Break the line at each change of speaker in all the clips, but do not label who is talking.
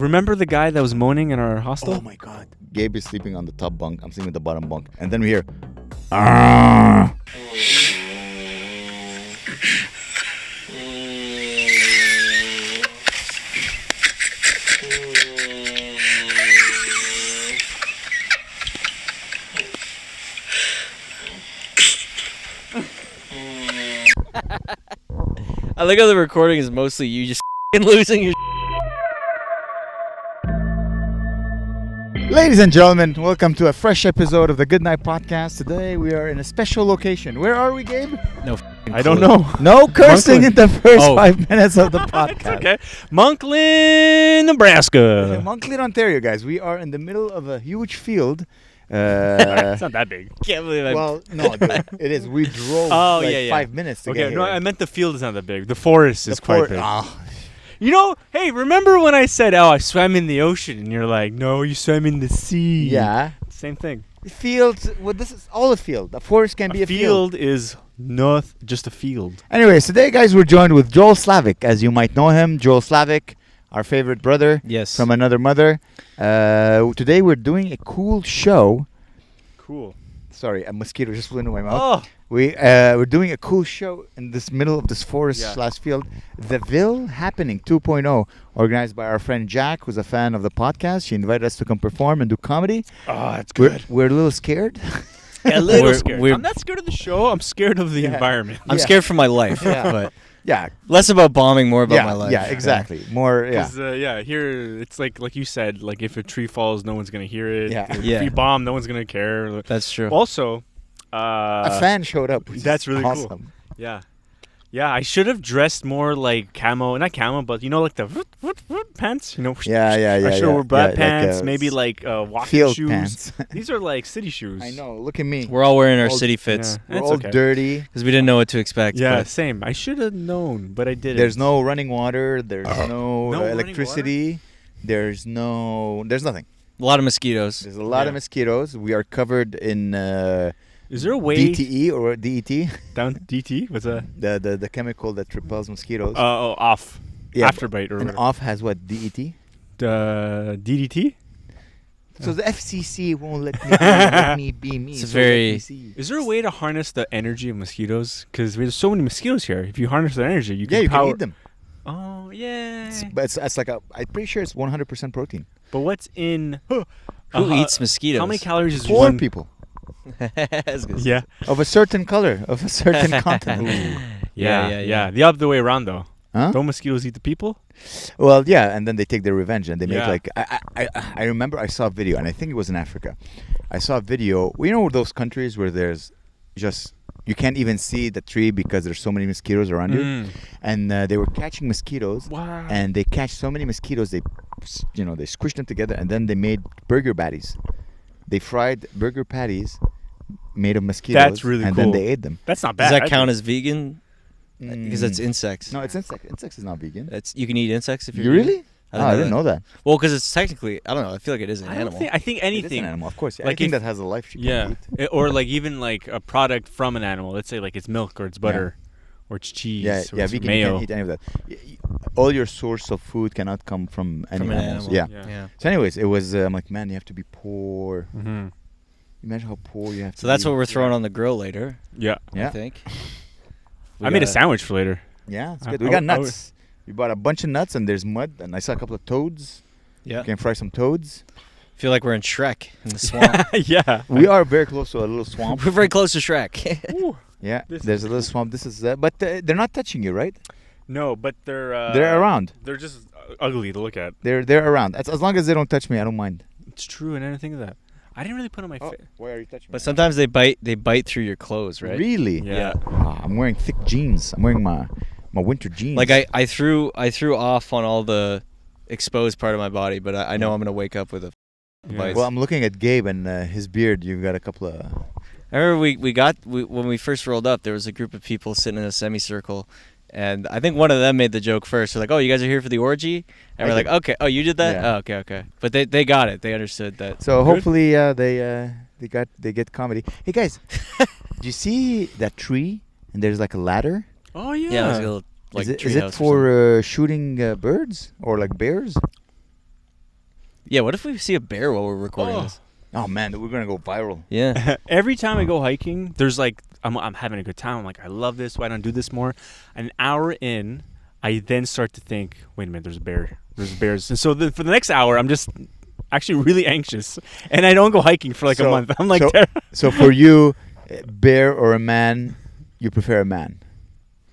Remember the guy that was moaning in our hostel?
Oh my god. Gabe is sleeping on the top bunk. I'm sleeping on the bottom bunk. And then we hear... "Arrgh."
I like how the recording is mostly you just losing your.
Ladies and gentlemen, welcome to a fresh episode of the Good Night Podcast. Today we are in a special location. Where are we, Gabe?
No,
I don't know.
No cursing
Monklin.
in the first
Oh.
5 minutes of the podcast.
Okay. Monklin, Nebraska.
Montreal, Ontario, guys. We are in the middle of a huge field.
It's not that big.
Can't believe I.
Well, no, dude, it is. We drove
Oh,
like
yeah, yeah.
5 minutes to get
Okay,
here.
no, I meant the field is not that big. The forest is quite big.
Oh,
You know, hey, remember when I said, I swam in the ocean? And you're like, no, you swam in the sea.
yeah.
Same thing.
Fields. Well, this is all a field. The forest can be a field.
Is not just a field.
Anyways, today, guys, we're joined with Joel Slavic, as you might know him. Joel Slavic, our favorite brother
Yes.
from another mother. Today, we're doing a cool show.
Cool.
Sorry, a mosquito just flew into my mouth.
Oh,
We're doing a cool show in this middle of this forest
Yeah.
/ field. The Ville Happening 2.0, organized by our friend Jack, who's a fan of the podcast. She invited us to come perform and do comedy.
that's
We're a little scared.
A little
We're-
scared.
we're-
I'm not scared of the show. I'm scared of the
Yeah.
environment.
I'm
Yeah.
scared for my life,
Yeah.
but
yeah,
less about bombing, more about
yeah,
my life.
yeah, exactly. More, yeah.
'Cause, here it's like you said, like if a tree falls, no one's gonna hear it.
Yeah.
If
Yeah.
you bomb, no one's gonna care.
That's true.
Also,
A fan showed up. Which
that's
is
really cool.
awesome.
yeah, I should have dressed more like camo, not camo, but you know, like the pants. You know,
Yeah, yeah, yeah.
I should
yeah.
have wore black
Yeah, like,
pants, maybe like walking
field
shoes.
pants.
These are like city shoes.
I know. Look at me.
We're all wearing our
All-
city fits
Yeah.
We're
It's
all
okay.
dirty.
because we didn't know what to expect.
Yeah,
but
same. I should have known, but I didn't.
There's no running water. There's no,
No running
electricity. There's nothing.
a lot of mosquitoes.
There's a lot of
Yeah.
mosquitoes. We are covered in
Is there a way
DTE or DET,
down DT? What's that?
the chemical that repels mosquitoes.
Off.
Yeah,
Afterbite or
and
whatever.
off has what, DET?
The DDT?
So the FCC won't let me be me.
It's a
so
very-
let me see.
Is there a way to harness the energy of mosquitoes? Because there's so many mosquitoes here. If you harness their energy, you can
Yeah, you
power.
can eat them.
Oh yeah.
But it's like I'm pretty sure it's 100% protein.
But what's in?
Who eats mosquitoes?
How many calories is
Poor
one?
people
I was gonna say.
Yeah.
of a certain color, of a certain continent.
Yeah. The other way around though.
Huh?
Don't mosquitoes eat the people?
Well, yeah, and then they take their revenge and they make
Yeah.
like I remember I saw a video and I think it was in Africa. I saw a video. You know those countries where there's just you can't even see the tree because there's so many mosquitoes around you, and they were catching mosquitoes.
Wow.
And they catch so many mosquitoes they squished them together and then they made burger patties. They fried burger patties made of mosquitoes.
That's really
and
cool.
then they ate them.
That's not bad.
Does that count as vegan?
Mm.
Because that's insects.
No, it's insect. Insects is not vegan.
That's you can eat insects if you're
You
vegan?
really?
I
I didn't know that.
Well, because it's technically, I don't know. I feel like it is an
I don't
animal.
think. I think
It is an
anything.
animal, of course. Yeah.
Like
Anything
if-
that has a life should
Yeah.
eat.
Or like even like a product from an animal. Let's say like it's milk or it's butter or it's cheese
Yeah,
or
yeah,
it's
vegan. You
mayo.
can't eat any of that. All your source of food cannot come from any
From an
animals.
animal.
Yeah.
Yeah.
So, anyways, it was. I'm like, man, you have to be poor.
Mm-hmm.
Imagine how poor you have to.
So that's
be.
what we're throwing on the grill later.
Yeah.
I
Yeah,
think.
I made a sandwich for later.
yeah, it's
I-
good. We
I-
got
I would-
nuts. We bought a bunch of nuts, and there's mud, and I saw a couple of toads.
Yeah.
You can fry some toads.
Feel like we're in Shrek in the swamp.
Yeah.
We are very close to a little swamp.
We're very close to Shrek.
Yeah,
This
there's
is-
a little swamp. This is, but they're not touching you, right?
No, but they're
They're around.
They're just ugly to look at.
They're around. As long as they don't touch me, I don't mind.
It's true, and anything of that. I didn't really put on my face.
why are you touching
But sometimes they bite through your clothes, right?
Really?
Yeah.
I'm wearing thick jeans. I'm wearing my winter jeans.
Like I threw off on all the exposed part of my body, but I know I'm gonna wake up with a
Yeah.
bites.
Well, I'm looking at Gabe and his beard. You've got a couple of.
I remember when we first rolled up, there was a group of people sitting in a semicircle, and I think one of them made the joke first. They're like, "Oh, you guys are here for the orgy?" And we're like, "Okay, oh, you did that?
Yeah.
Oh, okay." But they got it. They understood that.
So
Good.
hopefully they get comedy. Hey guys, do you see that tree? And there's like a ladder.
Oh yeah.
Yeah, it was a little, like
is it
treehouse or
for shooting birds or like bears?
Yeah, what if we see a bear while we're recording
Oh.
this?
Oh man, we're gonna go viral.
Yeah.
Every time I go hiking, there's like I'm having a good time. I'm like, I love this. Why don't I do this more? An hour in, I then start to think, wait a minute, there's a bear. There's bears. And so for the next hour, I'm just actually really anxious, and I don't go hiking for like a month. I'm like,
So for you, bear or a man, you prefer a man.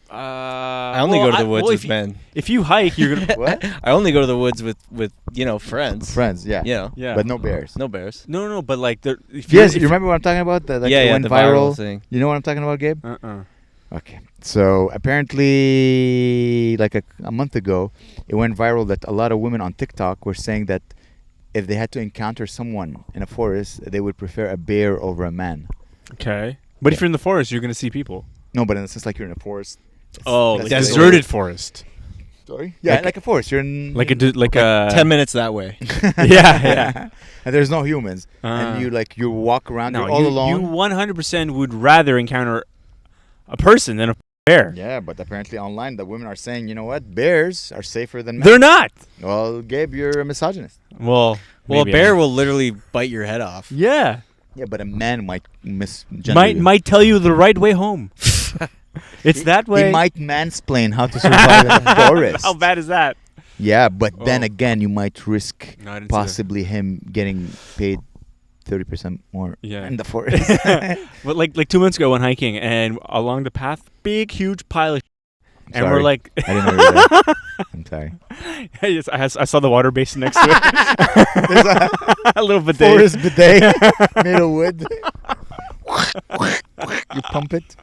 I only go to the woods with men.
If you hike, you're gonna
What?
I only go to the woods with friends.
Friends, yeah.
You know.
yeah,
But no bears.
No bears.
no, but like if
Yes,
if
you remember what I'm talking about? Like
Yeah,
it
yeah,
went
the viral thing.
You know what I'm talking about, Gabe?
Uh-uh.
Okay. So apparently, like a month ago, it went viral that a lot of women on TikTok were saying that if they had to encounter someone in a forest, they would prefer a bear over a man.
Okay, but if
Yeah.
you're in the forest, you're gonna see people.
No, but in a sense, like you're in a forest.
Oh,
That's
deserted forest.
Sorry. Yeah,
Like-
like a forest. You're in
Like a
10 minutes that way.
yeah.
And there's no humans, and you walk around.
No,
you're all
you
alone.
100% would rather encounter a person than a bear.
Yeah, but apparently online, the women are saying, you know what, bears are safer than men.
They're not.
Well, Gabe, you're a misogynist.
Well,
Well, a
maybe
bear
I-
will literally bite your head off.
Yeah.
Yeah, but a man might misgender you.
Might tell you the right way home. It's that way.
He might mansplain how to survive in the forest.
How bad is that?
Yeah, but then
Oh.
again, you might risk
No, I didn't see that.
possibly him getting paid 30% more
Yeah.
in the forest.
But like 2 months ago, I went hiking, and along the path, big, huge pile of and
Sorry.
we're like,
I didn't know you were there. I'm sorry.
yes, I saw the water basin next to it.
There's
A little bit
forest bidet made of wood. You pump it.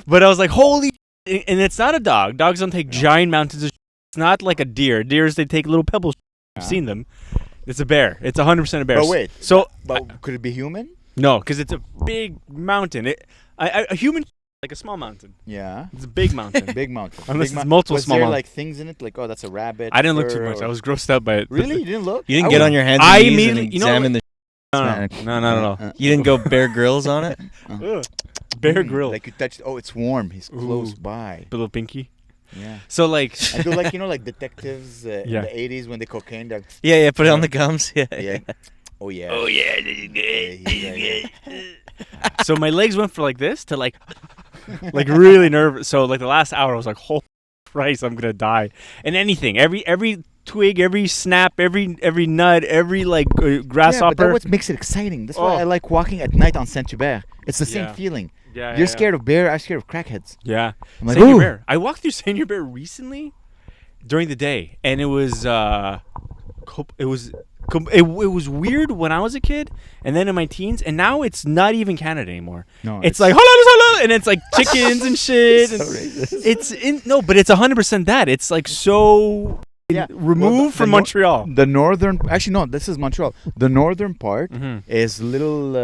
But I was like, holy, and it's not a dog. Dogs don't take giant mountains of It's not like a deer. Deers, they take little pebbles. I've seen them. It's a bear. It's 100% a bear.
But wait.
So,
But could it be human?
no, because it's a big mountain. A human, like a small mountain.
Yeah.
It's a big mountain.
Big mountain.
Unless
Big
it's multiple
was
small
there
mountains.
like things in it? Like, oh, that's a rabbit.
I didn't look too
fur,
much.
or-
I was grossed out by it.
Really? You didn't look?
You didn't
I
get
would-
on your hands
I
and knees
immediately-
and
you know
examine the.
No, not at all.
You didn't go Bear Grylls on it.
Ugh. Bear Grill.
Like you touched. Oh, it's warm. He's close
Ooh.
by.
Little pinky.
Yeah.
So like,
And do like like detectives
Yeah.
in the 80s when they cocaine. They're,
Yeah, put it on the gums. Yeah.
yeah. Oh yeah.
Oh yeah.
so my legs went from like this to like really nervous. So like the last hour, I was like, holy Christ, I'm gonna die. And anything, every twig, every snap, every nut, every like
Yeah, but
grasshopper.
that's what makes it exciting. That's why
Oh.
I like walking at night on Saint-Hubert. It's the same
Yeah.
feeling.
yeah,
You're scared of bear. I'm scared of crackheads.
Yeah.
I'm like,
Saint
ooh.
Hubert. I walked through Saint Hubert recently during the day, and it was it was weird when I was a kid, and then in my teens, and now it's not even Canada anymore.
No,
It's like hola, and it's like chickens and shit.
So
and
racist.
it's no, but it's 100% that. It's like so
Yeah.
removed
Well,
from
the
Montreal.
The northern, actually no, this is Montreal. The northern part
Mhm.
is little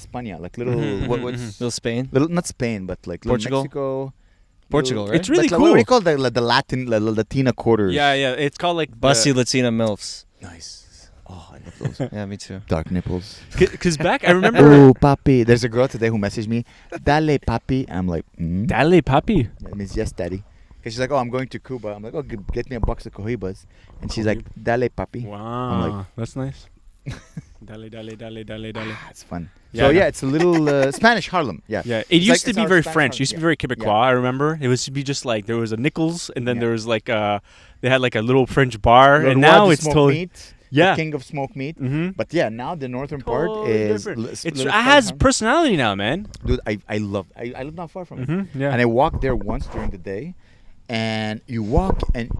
España, like little
Mhm,
what's
mhm.
Little Spain.
little not Spain, but like little
Portugal?
Mexico.
Portugal, right?
It's really
Like, what do
cool.
you call the Latin, the Latina quarters?
Yeah. It's called like
Bussy Latina MILFs.
Nice. Oh, I love those
Yeah, me too.
dark nipples.
because back I remember.
Oh, papi. There's a girl today who messaged me, Dale, papi. And I'm like,
Dale papi.
That means yes, daddy. Because she's like, oh, I'm going to Cuba. I'm like, oh, get me a box of cohibas. And she's like, Dale, papi.
Wow, that's nice. Dale.
Ah, it's fun.
Yeah,
So
I know.
yeah, it's a little Spanish Harlem. Yeah.
Yeah, it
It's
used
like-
to
it's
be
our
very
Spanish
French.
Harlem.
It used to be
Yeah.
very Quebecois. I remember it used to be just like there was a Nichols, and then
Yeah.
there was like they had like a little French bar,
Le
and
Roi
now
du
it's
smoked
totally
meat,
yeah.
the king of smoked meat.
Mm-hmm.
But yeah, now the northern part
Totally
is
different.
l-
It
little
has
Spanish
personality now, man.
Harlem. Dude, I live not far from it.
Mm-hmm. Yeah.
And I walked there once during the day, and you walk and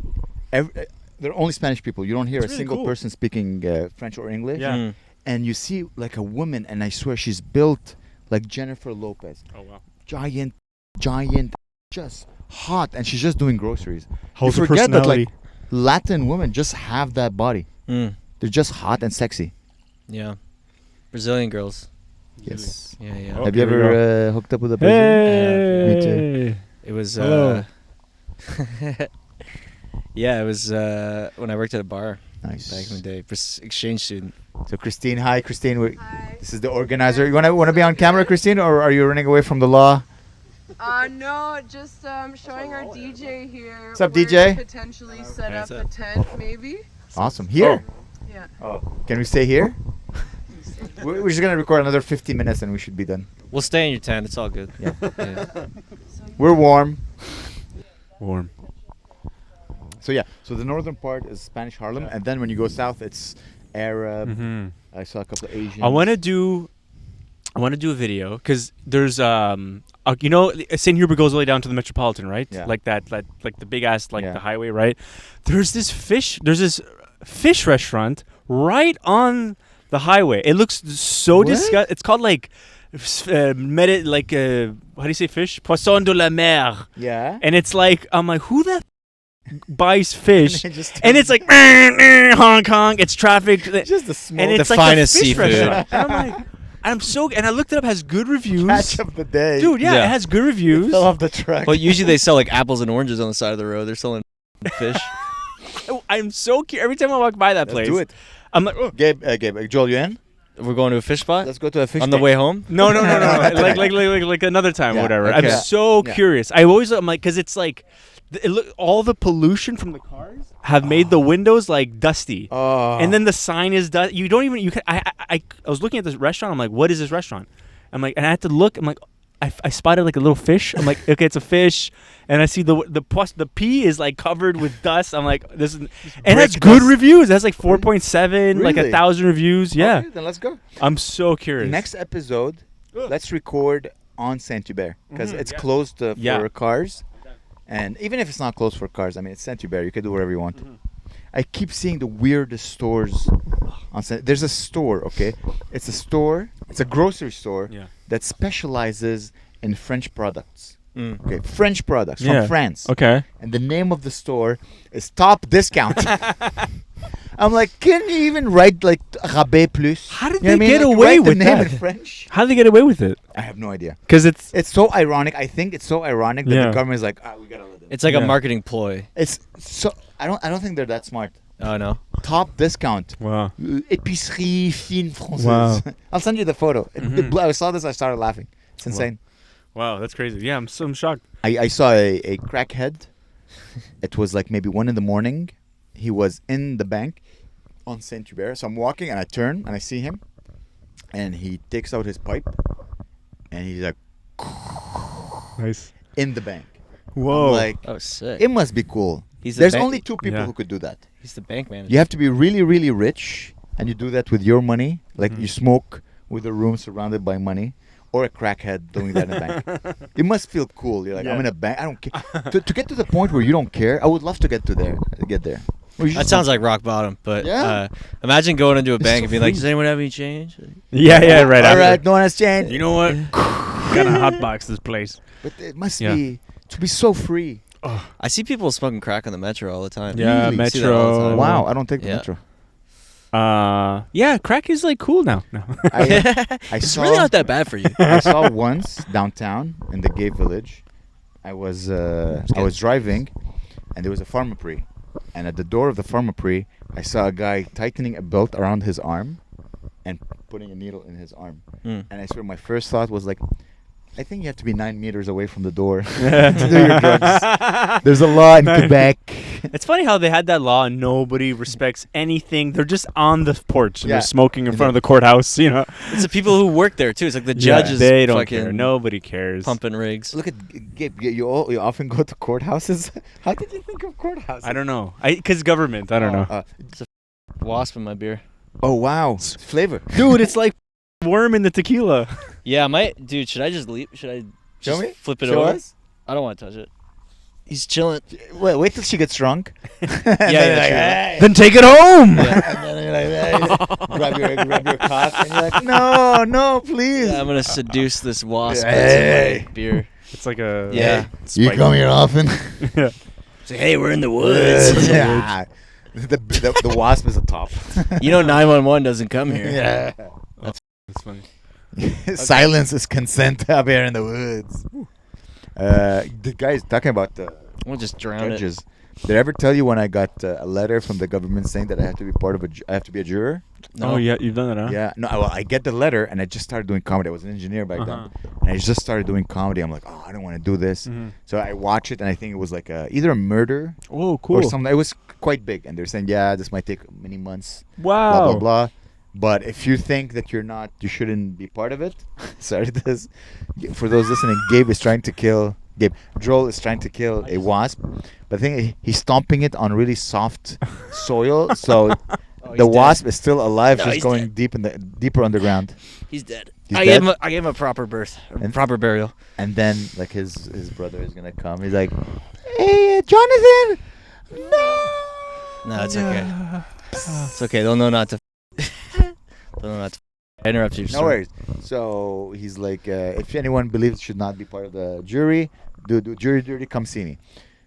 there are only Spanish people. You don't hear
It's
a
really
single
cool.
person speaking French or English.
Yeah.
Mm.
And you see like a woman, and I swear she's built like Jennifer Lopez.
Oh wow.
Giant, just hot, and she's just doing groceries.
How's
you
her
forget that like
personality?
Latin women just have that body.
Mm.
They're just hot and sexy.
Yeah. Brazilian girls.
Yes.
Yeah, yeah.
Oh,
Have you
here we
ever hooked up with a Brazilian?
Hey.
Me too.
It was
Hello.
yeah, it was when I worked at a bar
Nice.
back in the day. Exchange student.
So Christine, hi Christine.
Hi.
This is the organizer. You wanna be on camera, Christine, or are you running away from the law?
No, just showing our DJ here.
What's up,
where
DJ?
to potentially set
What's
up
up?
a tent, maybe.
Awesome. Here.
Yeah.
Oh, can we stay here? We're just gonna record another 50 minutes and we should be done.
We'll stay in your tent. It's all good.
Yeah.
Yeah.
We're warm.
Warm.
So yeah, so the northern part is Spanish Harlem, and then when you go south, it's Arab.
Mm-hmm.
I saw a couple of Asians.
I want to do a video because there's you know, St. Hubert goes all the way down to the Metropolitan, right?
Yeah.
Like that, like the big ass, like
Yeah.
the highway, right? There's this fish restaurant right on the highway. It looks so
What?
disgusting. It's called like how do you say fish? Poisson de la mer.
Yeah.
And it's like, I'm like, who the buys fish?
Just
And it's like Hong Kong. It's traffic.
just the small
And it's
The
like
finest
the fish
seafood.
restaurant. And I'm like, and I looked it up. Has good reviews.
catch of the day.
Dude, yeah,
Yeah.
it has good reviews.
Fell off the truck.
Well, usually they sell like apples and oranges on the side of the road. They're selling fish.
I'm so curious. Every time I walk by that
Let's
place,
do it.
I'm like, oh.
Gabe, Joel, you in?
We're going to a fish spot
Let's go to a fish
on the
tank.
way home.
No.
Not
like another time,
Yeah,
whatever.
okay.
I'm so
Yeah.
curious. I'm like, because it's like, all the pollution from the cars have made the windows like dusty.
Oh.
And then the sign is done. You don't even. You can. I was looking at this restaurant. I'm like, what is this restaurant? I'm like, and I had to look. I'm like, I spotted like a little fish. I'm like, okay, it's a fish. And I see the pea is like covered with dust. I'm like, this is. And it has
Brick
good
dust.
reviews. It has like 4.7, like
Really?
1,000 reviews. Yeah,
Okay, then let's go.
I'm so curious.
Next episode,
Ugh.
let's record on Saint Hubert because
Mhm,
it's
yeah.
closed for
Yeah.
cars. And even if it's not closed for cars, I mean, it's Saint Hubert. You can do whatever you want. I keep seeing the weirdest stores on Saint. There's a store, okay? It's a store. It's a grocery store
Yeah.
that specializes in French products.
Mm.
Okay, French products
Yeah.
from France.
Okay.
And the name of the store is Top Discount. I'm like, can you even write like rabais plus?
How did
You know
they
what I mean?
get
Like,
away
write the
with
name
that?
in French?
How did they get away with it?
I have no idea.
Because
It's so ironic. I think it's so ironic that
Yeah.
the government is like, we gotta let them.
It's like
Yeah.
a marketing ploy.
It's so I don't think they're that smart.
Oh no.
Top Discount.
wow.
Épicerie fine française.
Wow.
I'll send you the photo.
Mhm.
I saw this. I started laughing. It's insane.
Wow, that's crazy. Yeah, I'm shocked.
I saw a crackhead. It was like maybe 1 a.m. He was in the bank on Saint Hubert. So I'm walking and I turn and I see him, and he takes out his pipe, and he's like
Nice.
in the bank.
Whoa.
I'm like,
Oh, sick.
it must be cool.
He's the
There's
bank-
only 2 people
Yeah.
who could do that.
He's the bank manager.
You have to be really, really rich, and you do that with your money. Like
Mhm.
you smoke with a room surrounded by money, or a crackhead doing that in a bank. It must feel cool. You're like, I'm
Yeah.
in a bank. I don't care. To get to the point where you don't care, I would love to get there. Where you
That
just
sounds
don't-
like rock bottom, but
Yeah.
imagine going into a
This is
bank
so
and being like,
free.
"Does anyone have any change?"
Yeah, right.
All
after.
right, no one has changed.
You know what? Gotta hotbox this place.
But it must
Yeah.
be to be so free.
I see people smoking crack on the metro all the time.
Yeah,
Really?
See that all the
Metro.
time.
Wow, I don't take the
Yeah.
metro.
Yeah, crack is like cool now. No.
I
It's
saw,
really not that bad for you.
I saw once downtown in the gay village. I was driving, and there was a pharmacy, and at the door of the pharmacy, I saw a guy tightening a belt around his arm, and putting a needle in his arm.
Mm.
And I swear, my first thought was like, I think you have to be 9 meters away from the door to do your drugs. There's a law in Quebec.
It's funny how they had that law and nobody respects anything. They're just on the porch and
Yeah.
they're smoking in front of the courthouse, you know.
It's the people who work there too. It's like the
Yeah,
judges.
they don't
fucking
care. Nobody cares.
pumping rigs.
Look at Gabe. You often go to courthouses. How did you think of courthouses?
I don't know. Because government. I don't know.
Wasp in my beer.
Oh wow, flavor.
Dude, it's like worm in the tequila.
Yeah, dude. Should I just leave? Should I
Show
just
me.
flip it
Show
over?
us.
I don't want to touch it. He's chilling.
Wait till she gets drunk. And
Yeah,
then
yeah,
you're like,
true.
"Hey."
Then take it home.
And then you're like, "Hey." grab your cock, and you're like, no, please.
Yeah, I'm gonna seduce this wasp
Hey.
into my beer.
It's like a
Yeah.
You come here often.
Yeah.
Say, hey, we're in the woods.
Yeah. The wasp is a top.
You know, 911 doesn't come here.
Yeah.
It's funny.
Silence is consent up here in the woods. The guys talking about the
We'll just drown it.
judges. Did I ever tell you when I got a letter from the government saying that I have to be I have to be a juror?
No.
Oh, yeah, you've done that, huh?
Yeah. No. Well, I get the letter and I just started doing comedy. I was an engineer back
Uh-huh.
then, and I just started doing comedy. I'm like, I don't want to do this.
Mhm.
So I watch it, and I think it was like either a murder
Oh, cool.
or something. It was quite big, and they're saying, yeah, this might take many months.
Wow.
Blah blah blah. But if you think that you shouldn't be part of it. Sorry, this. For those listening, Joel is trying to kill a wasp, but I think he's stomping it on really soft soil, so the wasp is still alive,
No,
just
he's
going deeper underground.
He's dead.
He's
I
dead?
gave him a proper birth,
And-
proper burial.
And then like his brother is gonna come. He's like, "Hey, Jonathan, no."
No, it's okay. It's okay. They'll know not to. They'll know not to. I interrupted your
No
story.
worries. So he's like, if anyone believes should not be part of the jury, do jury duty, come see me.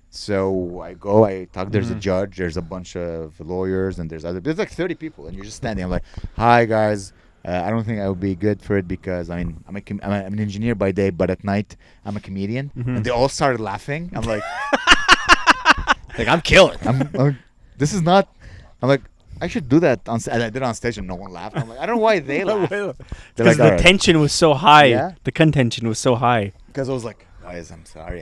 So I go, I talk. There's a judge, there's a bunch of lawyers, and there's like 30 people, and you're just standing. I'm like, hi guys. I don't think I would be good for it because I'm an engineer by day, but at night I'm a comedian. And they all started laughing. I'm like,
Like I'm killing.
this is not. I'm like, I should do that on. And I did it on stage, and no one laughed. I'm like, I don't know why they laughed. They're
Because
like,
the
"Alright."
tension was so high.
Yeah?
The contention was so high.
Because I was like, guys, I'm sorry.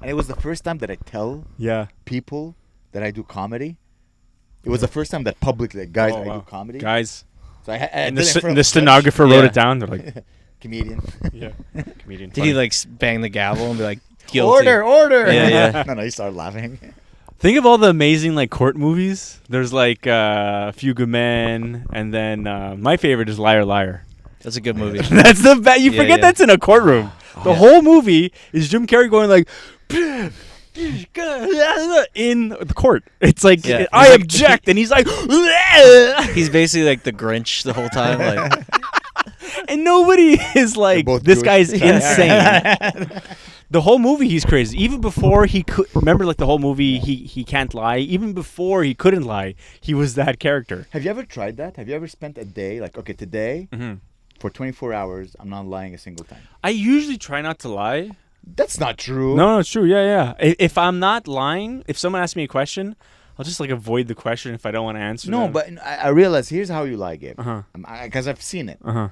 And it was the first time that I tell
Yeah.
people that I do comedy. It was the first time that publicly, like, guys,
Oh,
I
wow.
do comedy.
Guys.
So I
And
did it in front
the
of the judge.
stenographer wrote
Yeah.
it down. They're like,
Comedian.
yeah. Comedian.
Did he
funny.
like bang the gavel and be like guilty?
Order.
Yeah, yeah.
No, he started laughing.
Think of all the amazing like court movies. There's like A Few Good Men, and then my favorite is Liar Liar.
That's a good movie.
That's the best. You
Yeah,
forget
yeah.
that's in a courtroom. The
Yeah.
whole movie is Jim Carrey going like in the court. It's like
Yeah.
I
He's like-
object, and he's like,
He's basically like the Grinch the whole time. Like
and nobody is like,
both
this
Jewish.
guy's
Yeah.
insane. The whole movie, he's crazy. Even before he could remember, like the whole movie, he can't lie. Even before he couldn't lie, he was that character.
Have you ever tried that? Have you ever spent a day, like, okay, today, for 24 hours, I'm not lying a single time?
I usually try not to lie.
That's not true.
No, it's true. Yeah. If I'm not lying, if someone asks me a question, I'll just like avoid the question if I don't want to answer.
No,
them.
but I realize here's how you lie, Gabe.
Uh-huh.
Because I've seen it.
Uh-huh.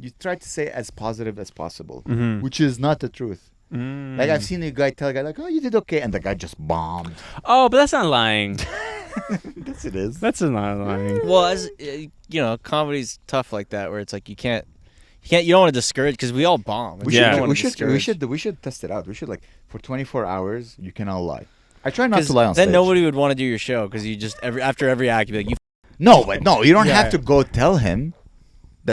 You try to say as positive as possible,
Mhm.
which is not the truth.
Mm.
Like I've seen a guy tell a guy like, "Oh, you did okay," and the guy just bombed.
Oh, but that's not lying.
Yes, it is.
That's not lying.
well, as you know, comedy's tough like that where it's like you don't want to discourage because we all bomb.
We
Yeah.
You don't
should,
wanna
we should, we
discourage.
should test it out. We should like for 24 hours, you cannot lie. I try not to lie on
then
stage.
nobody would want to do your show because you just after every act you'd be like you.
No, but no, you don't
Yeah.
have to go tell him.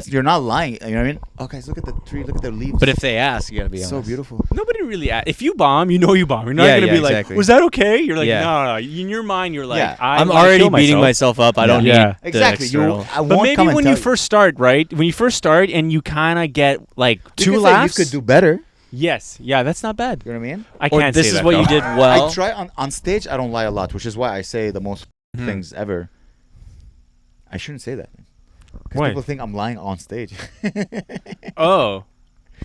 You're not lying. You know what I mean? Oh, guys, look at the tree. Look at the leaves.
But if they ask, you gotta be
it's
honest.
so beautiful.
Nobody really. If you bomb, you know you bomb. You're not
Yeah,
gonna
yeah,
be like,
exactly.
"Was that okay?" You're like,
Yeah.
no. In your mind, you're like,
Yeah.
I'm
wanna
already
kill
beating myself up. I don't
Yeah.
need the
Exactly.
external.
I
But
won't
maybe
come and
when
tell
you first start, right? When you first start and you kind of get like
You
two
could say
laughs.
You could do better.
Yes. Yeah, that's not bad.
You know what I mean?
I
Or
can't
this
say
is
that,
what
though.
you did well.
I try on stage. I don't lie a lot, which is why I say the most things ever. I shouldn't say that. Because
Why?
people think I'm lying on stage.
Oh.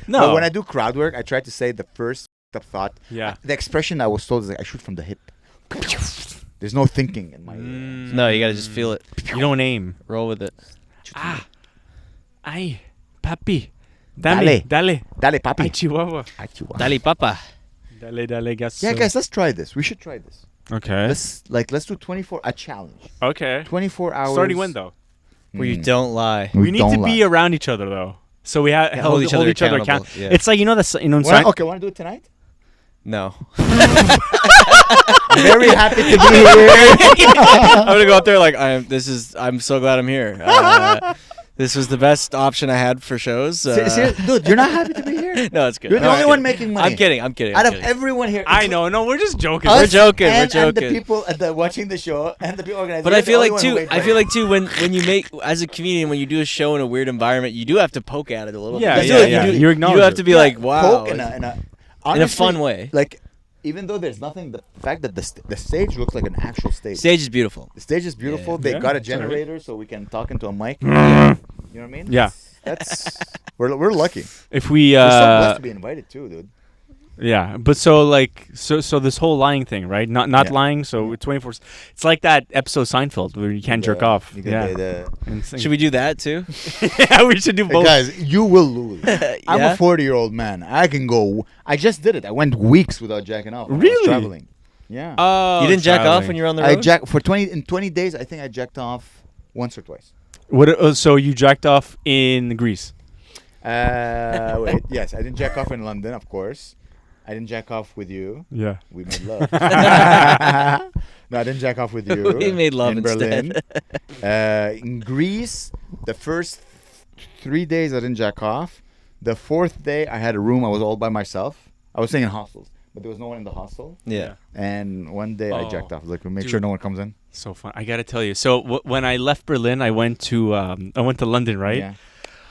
No.
But when I do crowd work, I try to say the first thought.
Yeah.
The expression I was told is like, I shoot from the hip. There's no thinking in my.
No, you gotta just feel it.
You don't aim.
Roll with it.
Ay, papi.
Dale.
Dale.
Dale, papi.
Ay, chihuahua.
Ay, chihuahua.
Dali papa.
Dale, gaso.
Yeah, guys, let's try this. We should try this.
Okay.
Let's do 24 a challenge.
Okay.
24 hours.
Starting when though?
Where you
Mm.
don't lie.
We need to
don't
be
lie.
around each other though. So we have
hold each other accountable,
accountable.
yeah.
It's like in
Okay, want to do it tonight?
No.
I'm very happy to be here.
I'm gonna go up there like I'm so glad I'm here. This was the best option I had for shows.
Dude, you're not happy to be here?
No, it's good.
You're the
No,
only
I'm
one
kidding.
making money.
I'm kidding. I'm kidding.
Out
I'm
of
kidding.
everyone here.
I know. No, we're just joking.
Us
We're joking, we're
And the
joking.
people watching the show and the people organizing.
But I feel like too. I feel like too when you make as a comedian when you do a show in a weird environment, you do have to poke at it a little.
Yeah,
bit.
yeah,
You do-
yeah.
You, do-
You acknowledge
you have
it.
to be like, wow,
in a
in a
honestly,
fun way.
Like, even though there's nothing, the fact that the stage looks like an actual stage.
Stage is beautiful.
The stage is beautiful.
Yeah.
They
Yeah,
got a
it's alright.
generator so we can talk into a mic.
Yeah.
You know what I mean?
Yeah.
That's we're lucky.
If we
We're so blessed to be invited too, dude.
yeah, but so this whole lying thing, right? Not
Yeah.
lying. So 24. It's like that episode Seinfeld where you can't jerk off.
You
Yeah.
get
Should we do that too?
Yeah, we should do
Hey,
both.
guys, you will lose. I'm
Yeah?
a 40-year-old man. I can go. I just did it. I went weeks without jacking off. when I was
Really?
traveling. Yeah.
Oh,
You didn't jack off
traveling.
when you were on the
I
road?
jacked for 20 days. I think I jacked off once or twice.
What? So you jacked off in Greece?
Wait. Yes, I didn't jack off in London, of course. I didn't jack off with you.
Yeah.
We made love. No, I didn't jack off with you.
We made love
in
instead.
Berlin. In Greece, the first 3 days I didn't jack off. The fourth day, I had a room. I was all by myself. I was staying in hostels, but there was no one in the hostel.
Yeah.
And one day I jacked off. Like, make
Dude.
sure no one comes in.
So fun. I gotta tell you. So when I left Berlin, I went to London, right?
Yeah.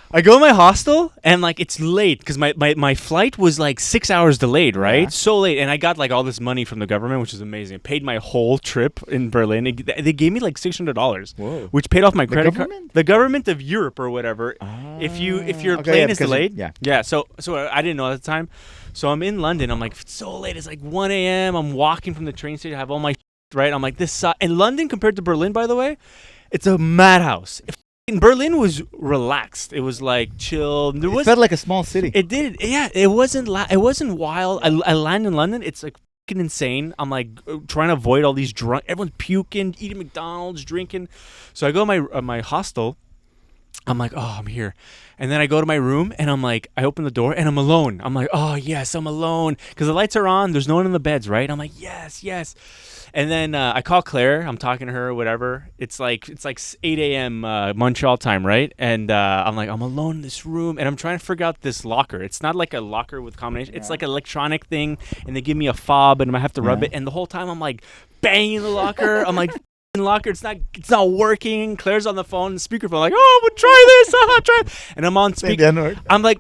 I go to my hostel and like it's late because my flight was like 6 hours delayed, right?
Yeah.
So late, and I got like all this money from the government, which is amazing. I paid my whole trip in Berlin. They gave me like $600,
Whoa.
which paid off my credit card.
government?
The government of Europe or whatever. If your
Okay,
plane
yeah,
is
because
delayed,
yeah.
So I didn't know at the time. So I'm in London. I'm like, it's so late. It's like 1 a.m. I'm walking from the train station. I have all my right. I'm like, this sucks. And London compared to Berlin, by the way, it's a madhouse. In Berlin was relaxed. It was like chill. There
It
was
felt like a small city.
it did. Yeah, it wasn't it wasn't wild. I land in London. It's like fucking insane. I'm like trying to avoid all these drunk. Everyone's puking, eating McDonald's, drinking. So I go to my hostel. I'm like, oh, I'm here. And then I go to my room and I'm like, I open the door and I'm alone. I'm like, oh, yes, I'm alone. Because the lights are on. There's no one in the beds, right? I'm like, yes, yes. And then I call Claire. I'm talking to her, whatever. It's like 8 a.m. Montreal time, right? And I'm like, I'm alone in this room. And I'm trying to figure out this locker. It's not like a locker with combination. It's like an electronic thing. And they give me a fob and I have to rub it. And the whole time I'm like banging the locker. I'm like, locker, it's not working. Claire's on the phone, speakerphone, like, oh, we'll try this, try it. And I'm on speaker. I'm like,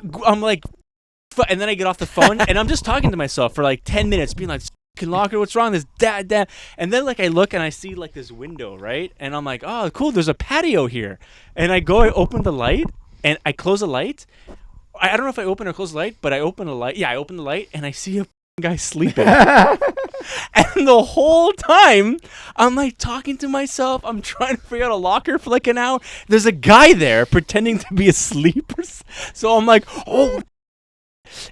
and then I get off the phone and I'm just talking to myself for like 10 minutes, being like, fucking locker, what's wrong? This dad. And then like I look and I see like this window, right? And I'm like, oh, cool, there's a patio here. And I open the light and I close the light. I don't know if I open or close the light, but I open the light. Yeah, I open the light and I see a guy sleeping. And the whole time I'm like talking to myself, I'm trying to figure out a locker for like an hour. There's a guy there pretending to be asleep. So I'm like, oh.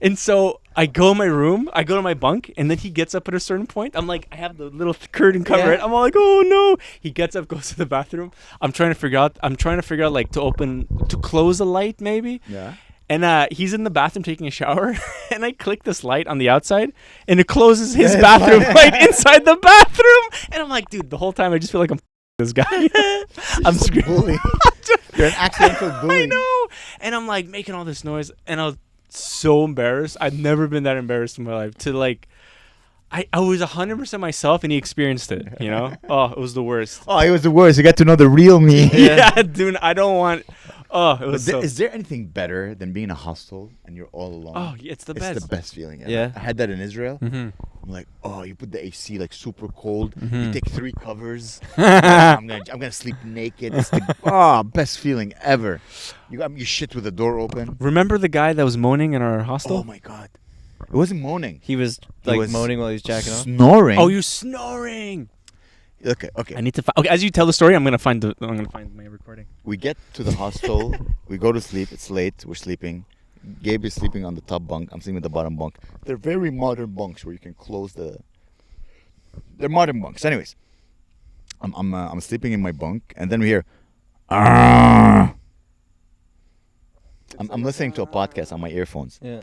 And so I go in my room, I go to my bunk, and then he gets up at a certain point. I'm like, I have the little curtain cover it. I'm all like, oh no. He gets up, goes to the bathroom. I'm trying to figure out like to close the light maybe.
Yeah.
And he's in the bathroom taking a shower, and I click this light on the outside, and it closes his bathroom light inside the bathroom. And I'm like, dude, the whole time I just feel like I'm this guy. I'm screaming.
You're an accidental bully.
I know. And I'm like making all this noise, and I was so embarrassed. I've never been that embarrassed in my life. To like, I was 100% myself, and he experienced it. You know? Oh, it was the worst.
Oh, it was the worst. You got to know the real me.
Yeah, dude. I don't want. Oh, it was.
Is there anything better than being in a hostel and you're all alone?
Oh, yeah, it's the best.
It's the best feeling ever.
Yeah.
I had that in Israel.
Mm-hmm.
I'm like, oh, you put the AC like super cold. You take 3 covers.
Mm-hmm.
I'm gonna sleep naked. It's the best feeling ever. You shit with the door open.
Remember the guy that was moaning in our hostel?
Oh my god, it wasn't moaning.
He was
He
like
was
moaning while he was jacking off.
Snoring.
Oh, you're snoring.
Okay.
I need to find. Okay, as you tell the story, I'm gonna find my recording.
We get to the hostel. We go to sleep. It's late. We're sleeping. Gabe is sleeping on the top bunk. I'm sleeping at the bottom bunk. They're very modern bunks where you can close the. They're modern bunks. Anyways, I'm sleeping in my bunk, and then we hear. I'm listening to a podcast on my earphones.
Yeah.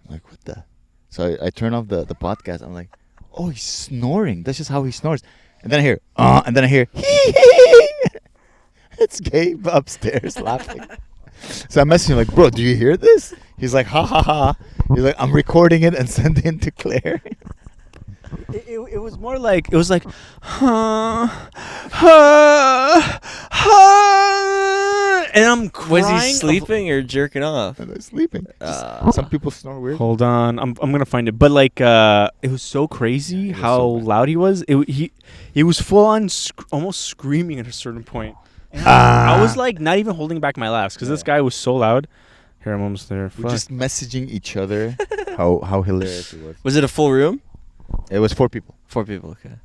Like, what the? So I turn off the podcast. I'm like, oh, he's snoring. That's just how he snores. And then I hear, and then I hear, it's Gabe upstairs laughing. So I message him like, bro, do you hear this? He's like, ha ha ha. He's like, I'm recording it and sending it to Claire.
It was more like it was like, and I'm crying.
Was he sleeping or jerking off?
And I'm sleeping. Some people snore weird.
Hold on, I'm gonna find it. But like, it was so crazy
was
how
so bad.
loud he was. He was full on almost screaming at a certain point. And I was like not even holding back my laughs because this guy was so loud. Here, I'm almost there.
We're
Fuck.
just messaging each other how hilarious it was.
Was it a full room?
It was 4 people.
4 people. Okay.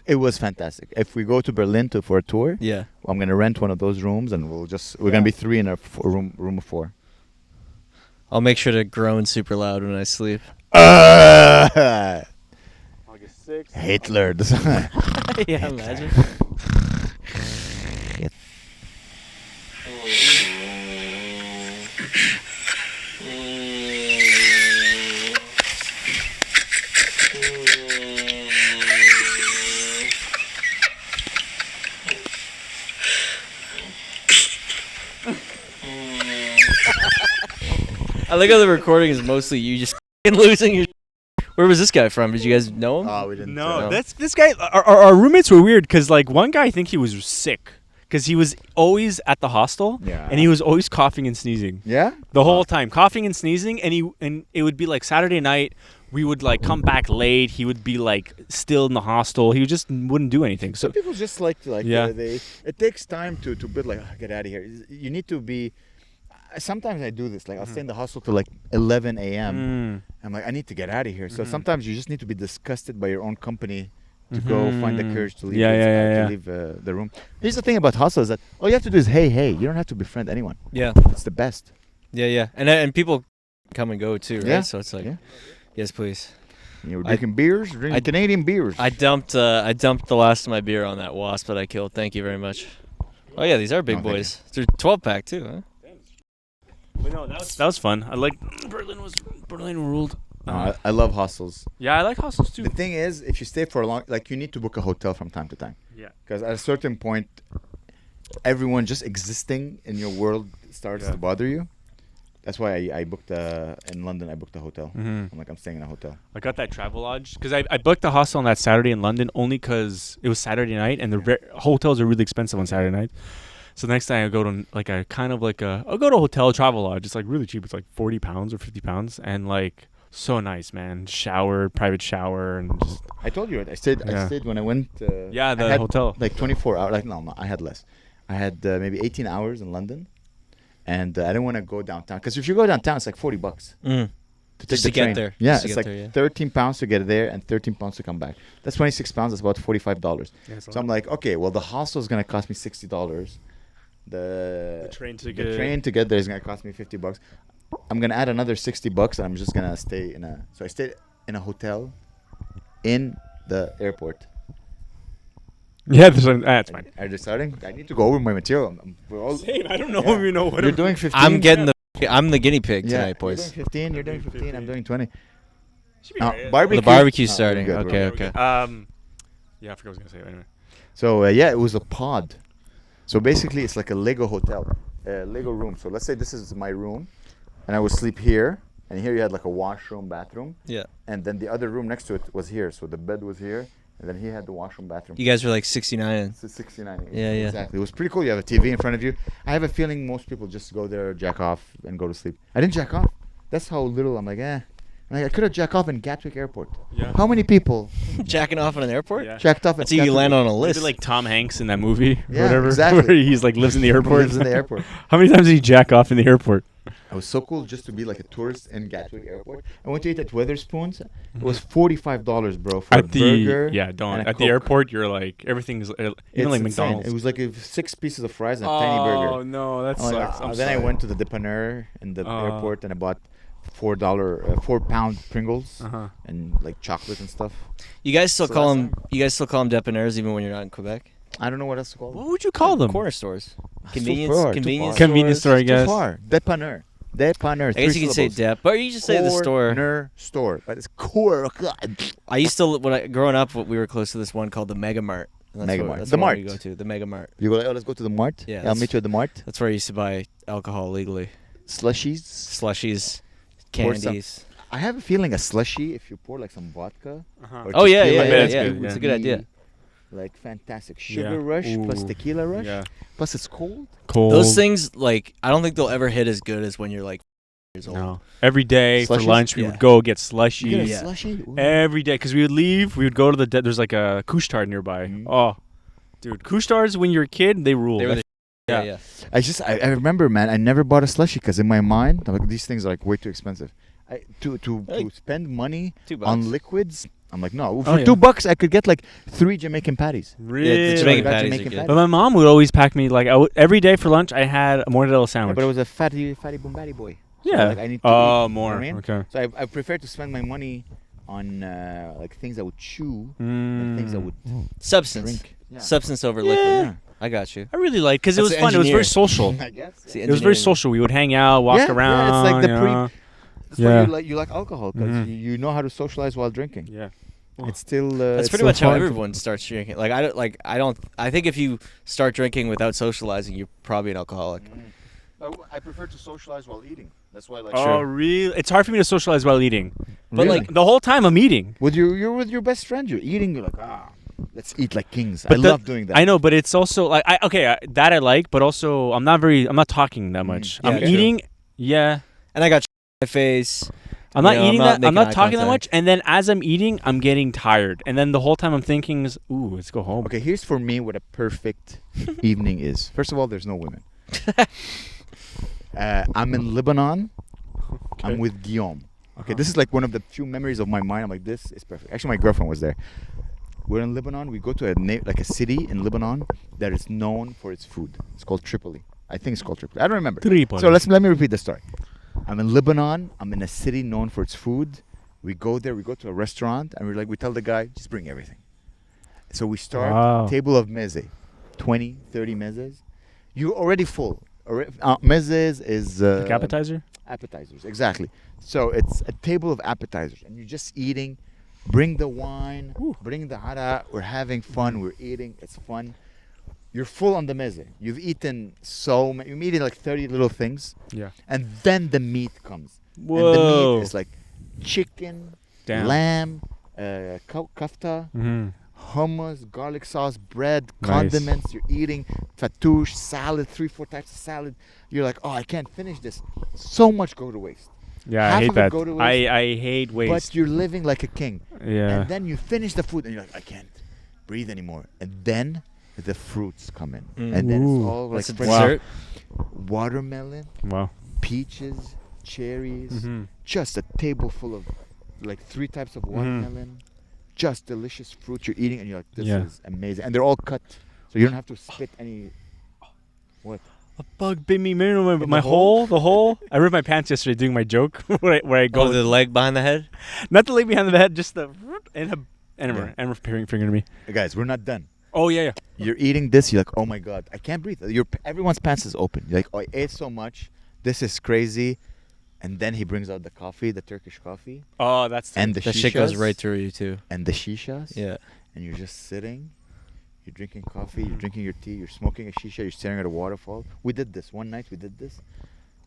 It was fantastic. If we go to Berlin for a tour,
Yeah.
I'm gonna rent one of those rooms, and we're gonna be 3 in a room of 4.
I'll make sure to groan super loud when I sleep.
August 6th.
Hitler.
Yeah, imagine. I like how the recording is mostly you just losing your. Where was this guy from? Did you guys know him?
Oh, we didn't.
No, that's this guy. Our roommates were weird because like one guy I think he was sick because he was always at the hostel
Yeah.
and he was always coughing and sneezing
Yeah.
the whole time, coughing and sneezing. And it would be like Saturday night. We would like come back late. He would be like still in the hostel. He just wouldn't do anything. So
Some people just like to
Yeah.
It takes time to build like get out of here. You need to be. Sometimes I do this. Like I'll stay in the hostel till like 11 a.m. I'm like I need to get out of here. So sometimes you just need to be disgusted by your own company to go find the courage to leave. To leave the room. Here's the thing about hostels that all you have to do is hey. You don't have to befriend anyone.
Yeah.
It's the best.
Yeah. And people come and go too, right?
Yeah.
So it's like,
Yeah.
yes, please.
You were drinking beers, drinking Canadian beers.
I dumped the last of my beer on that wasp that I killed. Thank you very much. Oh yeah, these are big
No, thank
boys. They're 12 pack too, huh?
but no, that was fun. I like Berlin ruled.
I love hostels.
Yeah, I like hostels too.
The thing is, if you stay for a long, like you need to book a hotel from time to time.
Yeah.
Because at a certain point, everyone just existing in your world starts to bother you. That's why I booked in London. I booked a hotel. I'm like, I'm staying in a hotel.
I got that Travelodge because I booked the hostel on that Saturday in London only because it was Saturday night and the hotels are really expensive on Saturday night. So the next time I go to like a kind of like I'll go to a hotel Travelodge. It's like really cheap. It's like £40 or £50 and like so nice, man. Shower, private shower, and just
I told you, right? I stayed when I went.
the
I had
hotel.
like 24 hours. Like no, I had less. I had maybe 18 hours in London, and I didn't want to go downtown because if you go downtown, it's like $40 to take
Just
the
to get
train.
there.
Yeah,
Just to
it's
get
like
there, yeah.
£13 to get there and £13 to come back. That's 26 pounds. That's about $45.
Yeah, it's a
So I'm
lot.
like, okay, well the hostel is gonna cost me $60. The
train
the train to get there is gonna cost me $50. I'm gonna add another $60 and I'm just gonna stay in a. So I stayed in a hotel in the airport.
Yeah, that's fine.
Are you starting? I need to go over my material. We're all.
Same. I don't know
Yeah.
if you know what
You're doing 15.
I'm the guinea pig
yeah,
tonight, boys.
You're doing 15. You're doing 15. I'm doing 20.
Should be
Barbecue.
The barbecue's
Oh,
starting.
we're good,
Okay.
Yeah, I forgot what I was gonna say. Anyway.
So yeah, it was a pod. So basically, it's like a Lego hotel, Lego room. So let's say this is my room, and I would sleep here, and here you had like a washroom, bathroom,
Yeah.
and then the other room next to it was here. So the bed was here, and then he had the washroom, bathroom.
You guys were like 69.
So 69.
Yeah, yeah.
Exactly. It was pretty cool. You have a TV in front of you. I have a feeling most people just go there, jack off, and go to sleep. I didn't jack off. That's how little I'm like, Like I could have jacked off in Gatwick Airport.
Yeah.
How many people
Jacking off in an airport?
Yeah.
jacked off at
That's how you
Gatwick?
land on a
Maybe
list.
like Tom Hanks in that movie, or
Yeah,
whatever.
exactly.
Where he's like lives in the airport.
Lives in the airport.
How many times did he jack off in the airport?
I was so cool just to be like a tourist in Gatwick Airport. I went to eat at Weatherspoons. It was $45, bro, for a
At the
burger.
don't
and a
at the
Coke.
airport. You're like everything's even
It's
like
insane.
McDonald's.
It was like 6 pieces of fries and a tiny burger.
Oh no, that
I'm like,
sucks. I'm
then I
sorry.
went to the dépanneur in the airport and I bought £4 Pringles
Uh-huh.
and like chocolate and stuff.
You guys still
So
call
that's
them? You guys still call them dépanneurs even when you're not in Quebec?
I don't know what else to call them.
What would you call them?
Corner stores.
Too
Convenience.
far, too
Convenience.
far.
Convenience store, I
It's
guess.
too far. Dépanneur. Dépanneur.
I guess you can say dep, but you just say the store.
Corner store. But it's core.
I used to growing up. We were close to this one called the Mega Mart. And
Mega
what-
Mart.
That's
The
the one
Mart.
we go to. The Mega Mart.
You go, let's go to the mart.
Yeah,
I'll
that's-
meet you at the mart.
That's where I used to buy alcohol legally.
Slushies.
Slushies,
Pour some-
candies.
I have a feeling a slushie, if you pour like some vodka.
Uh-huh.
or
Oh, yeah,
tequila,
yeah,
yeah,
it's
yeah.
would
It's
a good
be,
idea.
Like fantastic. Sugar
Yeah.
rush plus
Ooh.
tequila rush.
Yeah.
Plus it's cold.
Cold.
Those things, like, I don't think they'll ever hit as good as when you're like years old.
No. Every day for
Slushies?
lunch we
Yeah.
would go get
You get a
slushies.
Yeah.
slushie? Ooh.
Every day because we would leave. We would go to the there's like a Couche-Tard nearby.
Mhm.
Oh, dude, Couche-Tards when you're a kid they rule.
They were the
Yeah.
yeah.
I remember, man. I never bought a slushie because in my mind, I'm like, these things are like way too expensive. To
Like,
spend money
$2.
on liquids, I'm like, no. For
Oh, yeah.
$2, I could get like 3 Jamaican patties.
Really?
Yeah, the Jamaican
I got
patties are
Jamaican
good.
But my mom would always pack me like every day for lunch. I had a mortadella
Yeah,
sandwich.
but it was a fatty boom batty boy. So,
Yeah.
like, I need to eat, you know
more.
what I mean?
Okay.
So I prefer to spend my money on like things I would chew than things I would
Substance.
drink. Yeah.
Substance over
Yeah.
liquid. I got you.
I really like because it
That's
was
the
fun. It was very
engineer.
social.
I guess.
It's the
It was very
engineering.
social. We would hang out, walk around.
Yeah, it's like the
you
pre.
know.
That's
Yeah.
why you like alcohol because
Mhm.
you know how to socialize while drinking.
Yeah.
It's still.
That's
it's
pretty
still
much how
fun to-
everyone starts drinking. Like I don't. I think if you start drinking without socializing, you're probably an alcoholic.
I prefer to socialize while eating. That's why I like.
Oh, really? It's hard for me to socialize while eating. But
Really?
like the whole time I'm eating.
You're with your best friend. You're eating. You're like let's eat like kings.
But
I
the-
love doing that.
I know, but it's also like that I like, but also I'm not talking that much.
Yeah,
I'm
true.
eating. Yeah.
And I got my face.
I'm not
You know, I'm
eating
not
that. I'm
making
not
eye
talking that much.
contact.
And then as I'm eating, I'm getting tired. And then the whole time I'm thinking is, ooh, let's go home.
Okay, here's for me what a perfect evening is. First of all, there's no women. I'm in Lebanon.
Okay.
I'm with Guillaume. Okay, this is like one of the few memories of my mind. I'm like, this is perfect. Actually, my girlfriend was there. We're in Lebanon. We go to a city in Lebanon that is known for its food. It's called Tripoli. I think it's called Tripoli. I don't remember.
Tripoli.
So let me repeat the story. I'm in Lebanon. I'm in a city known for its food. We go there. We go to a restaurant, and we tell the guy, just bring everything. So we start
Wow.
table of meze, 20, 30 mezes. You're already full. Mezes is
Like appetizer?
appetizers, exactly. So it's a table of appetizers, and you're just eating. Bring the wine, bring the hara. We're having fun. We're eating. It's fun. You're full on the meze. You've eaten you're eating like 30 little things,
Yeah.
and then the meat comes.
Whoa.
And the meat is like chicken,
Damn.
lamb, kafta,
Mm-hmm.
hummus, garlic sauce, bread,
Nice.
condiments. You're eating fattoush, salad, 3-4 types of salad. You're like, oh, I can't finish this. So much go to waste.
Yeah,
Half
I hate
of it
that.
go to waste,
I hate waste.
But you're living like a king.
Yeah.
And then you finish the food and you're like, I can't breathe anymore. And then the fruits come in. And then
Ooh.
it's all like
That's a
fresh
dessert.
watermelon,
Wow.
peaches, cherries,
Mhm.
just a table full of like 3 types of watermelon, just delicious fruit you're eating, and you're like, this
Yeah.
is amazing. And they're all cut, so you don't have to spit any. What?
A bug bit me. Remember
In
my
the hole?
the hole. I ripped my pants yesterday doing my joke where I go.
Oh, the leg behind the head.
Not the leg behind the head, just the and a
Yeah.
and finger to me.
Guys, we're not done.
Oh yeah.
You're eating this, you're like, oh my god, I can't breathe. Everyone's pants is open. You're like, oh, I ate so much, this is crazy. And then he brings out the coffee, the Turkish coffee,
Oh, that's
and the
That shit goes
shishas,
right through you too.
and the shishas.
Yeah.
And you're just sitting, you're drinking coffee, you're drinking your tea, you're smoking a shisha, you're staring at a waterfall. We did this one night. We did this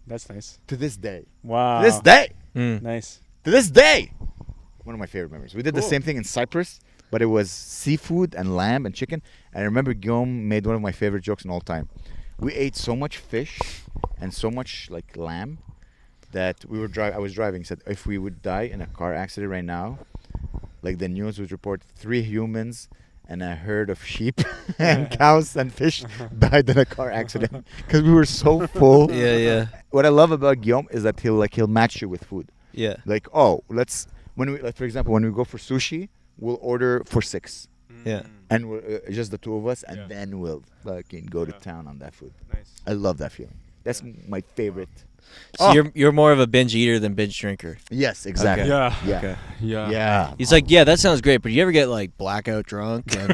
that's nice.
to this day.
Wow.
To this day.
Nice.
To this day. One of my favorite memories. We did the
Cool.
same thing in Cyprus, but it was seafood and lamb and chicken. And I remember Guillaume made one of my favorite jokes in all time. We ate so much fish and so much like lamb that I was driving. He said, if we would die in a car accident right now, like the news would report 3 humans and a herd of sheep and cows and fish died in a car accident because we were so full.
Yeah, yeah,
What I love about Guillaume is that he'll match you with food.
yeah.
Like, oh, for example, when we go for sushi, we'll order for 6.
Yeah.
And we're just the 2 of us, and
Yeah.
then we'll fucking go to
Yeah.
town on that food.
Nice.
I love that feeling. That's my favorite.
So
Oh.
you're more of a binge eater than binge drinker.
Yes, exactly.
Yeah.
Yeah.
Okay.
Yeah.
Yeah.
He's like, yeah, that sounds great, but you ever get like blackout drunk and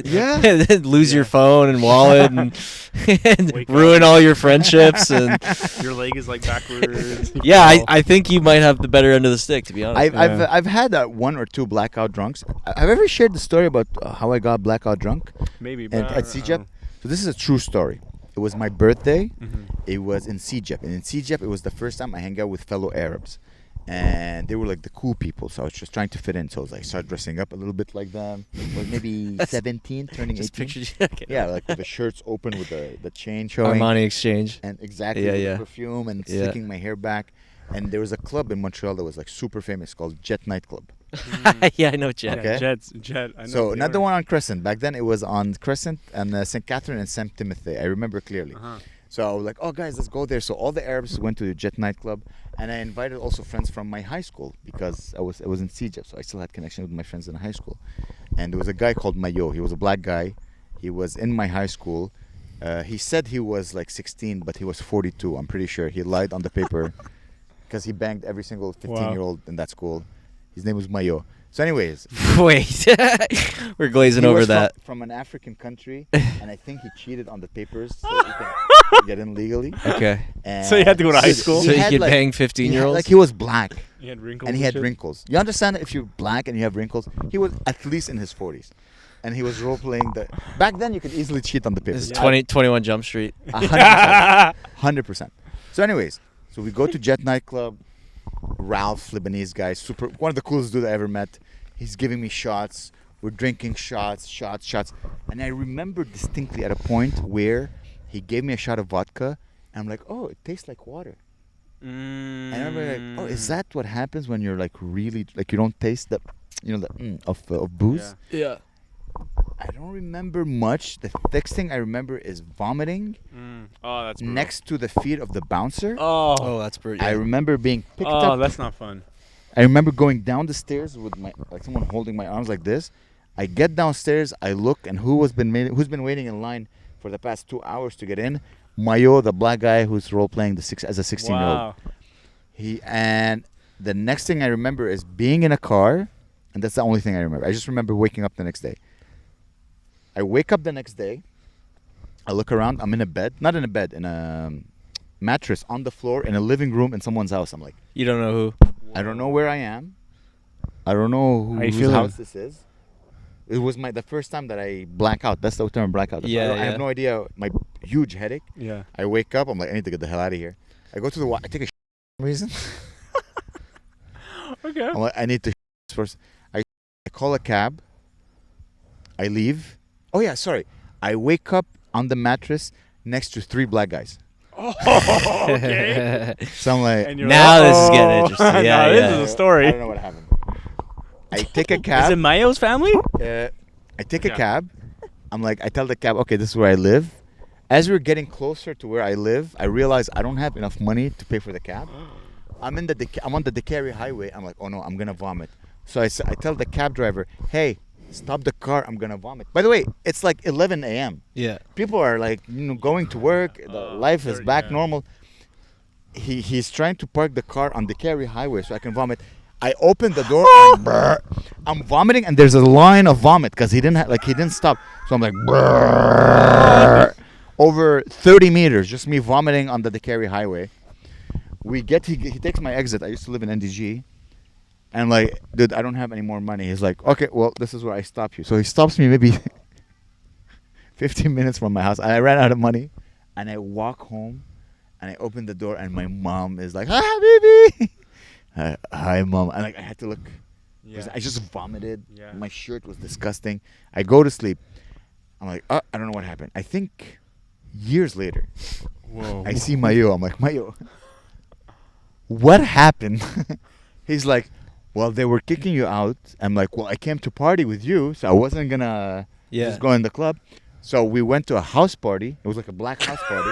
Yeah.
and then lose your phone and wallet and,
Wake
ruin
up.
all your friendships and
Your leg is like backwards.
yeah, I think you might have the better end of the stick, to be honest.
I've had 1 or 2 blackout drunks. I've ever shared the story about how I got blackout drunk
Maybe.
at CJEP. So this is a true story. It was my birthday. It was in CJEP, and in CJEP it was the first time I hang out with fellow Arabs, and they were like the cool people. So I was just trying to fit in. So I was like, started dressing up a little bit like them. Was maybe 17, turning
just
18.
pictured you. Okay.
Yeah, like with the shirts open with the chain showing.
Armani exchange.
And exactly,
Yeah,
with
yeah.
perfume and
Yeah.
slicking my hair back. And there was a club in Montreal that was like super famous called Jet Nightclub.
Yeah, I know Jet.
Okay.
Jet. I know
So
they
not the
were.
one on Crescent. Back then it was on Crescent and St. Catherine and St. Timothy. I remember clearly.
Uh-huh.
So I was like, oh guys, let's go there. So all the Arabs went to the Jet nightclub, and I invited also friends from my high school because I was in CJEP, so I still had connection with my friends in high school. And there was a guy called Mayo. He was a black guy. He was in my high school, He said he was like 16, but he was 42. I'm pretty sure he lied on the paper because he banged every single 15-year-old in that school. His name was Mayo. So, anyways,
Wait, we're glazing
he
over
was
that.
from an African country, and I think he cheated on the papers so he can get in legally.
Okay.
And
So he had to go to high school?
So you
had,
could
like-
bang
he had,
15-year-olds?
like he was black
He had wrinkles.
and he had
shit?
wrinkles. You understand that if you're black and you have wrinkles, he was at least in his 40s, and he was role playing the. Back then, you could easily cheat on the
This
papers.
is 21 Jump Street.
100%. So, anyways, so we go to Jet nightclub. Ralph, Lebanese guy, super, one of the coolest dudes I ever met. He's giving me shots. We're drinking shots. And I remember distinctly at a point where he gave me a shot of vodka, and I'm like, oh, it tastes like water. And I remember like, oh, is that what happens when you're like really like you don't taste the, of booze?
Yeah.
I don't remember much. The next thing I remember is vomiting
Oh, that's brutal.
next to the feet of the bouncer.
Oh, that's pretty.
I remember being picked
Oh,
up.
that's not fun.
I remember going down the stairs with my someone holding my arms like this. I get downstairs. I look, and who's been waiting in line for the past 2 hours to get in? Mayo, the black guy who's role playing as a 16-year-old.
Wow.
And the next thing I remember is being in a car, and that's the only thing I remember. I just remember waking up the next day. I wake up the next day. I look around. I'm in a bed, not in a bed, in a mattress on the floor in a living room in someone's house. I'm like,
You don't know who.
I don't know where I am. I don't know
How you
whose
feeling?
house this is. It was the first time that I black out. That's the term, blackout.
Yeah,
I have
yeah.
no idea. My huge headache.
Yeah.
I wake up. I'm like, I need to get the hell out of here. I go to the. I take a reason.
Okay.
I'm like, I need to first. I call a cab. I leave. Oh yeah, sorry. I wake up on the mattress next to 3 black guys.
Okay.
So I'm like,
And you're
Now
like,
this is getting
"Oh."
interesting.
Now
Yeah,
this
yeah.
is a story.
I don't know what happened. I take a
Is
cab.
it Mayo's family?
I take a
Yeah.
cab. I'm like, I tell the cab, okay, this is where I live. As we're getting closer to where I live, I realize I don't have enough money to pay for the cab. I'm on the DeCarry highway. I'm like, oh no, I'm gonna vomit. So I tell the cab driver, hey, stop the car. I'm gonna vomit. By the way, it's like 11 a.m.
Yeah.
People are like, going to work. The life is back normal. He's trying to park the car on the DeCarry highway so I can vomit. I open the door. And brr, I'm vomiting, and there's a line of vomit because he didn't stop. So I'm like, brr, over 30 meters, just me vomiting on the DeCarry highway. He takes my exit. I used to live in NDG. And I'm like, dude, I don't have any more money. He's like, okay, well, this is where I stop you. So he stops me maybe 15 minutes from my house. I ran out of money, and I walk home, and I open the door, and my mom is like, hi, baby. Hi, mom. And I had to look.
Yeah.
I just vomited.
Yeah.
My shirt was disgusting. I go to sleep. I'm like, I don't know what happened. I think years later,
Whoa.
I see Mayo. I'm like, Mayo, what happened? He's like, well, they were kicking you out. I'm like, well, I came to party with you, so I wasn't gonna just go in the club. So we went to a house party. It was like a black house party.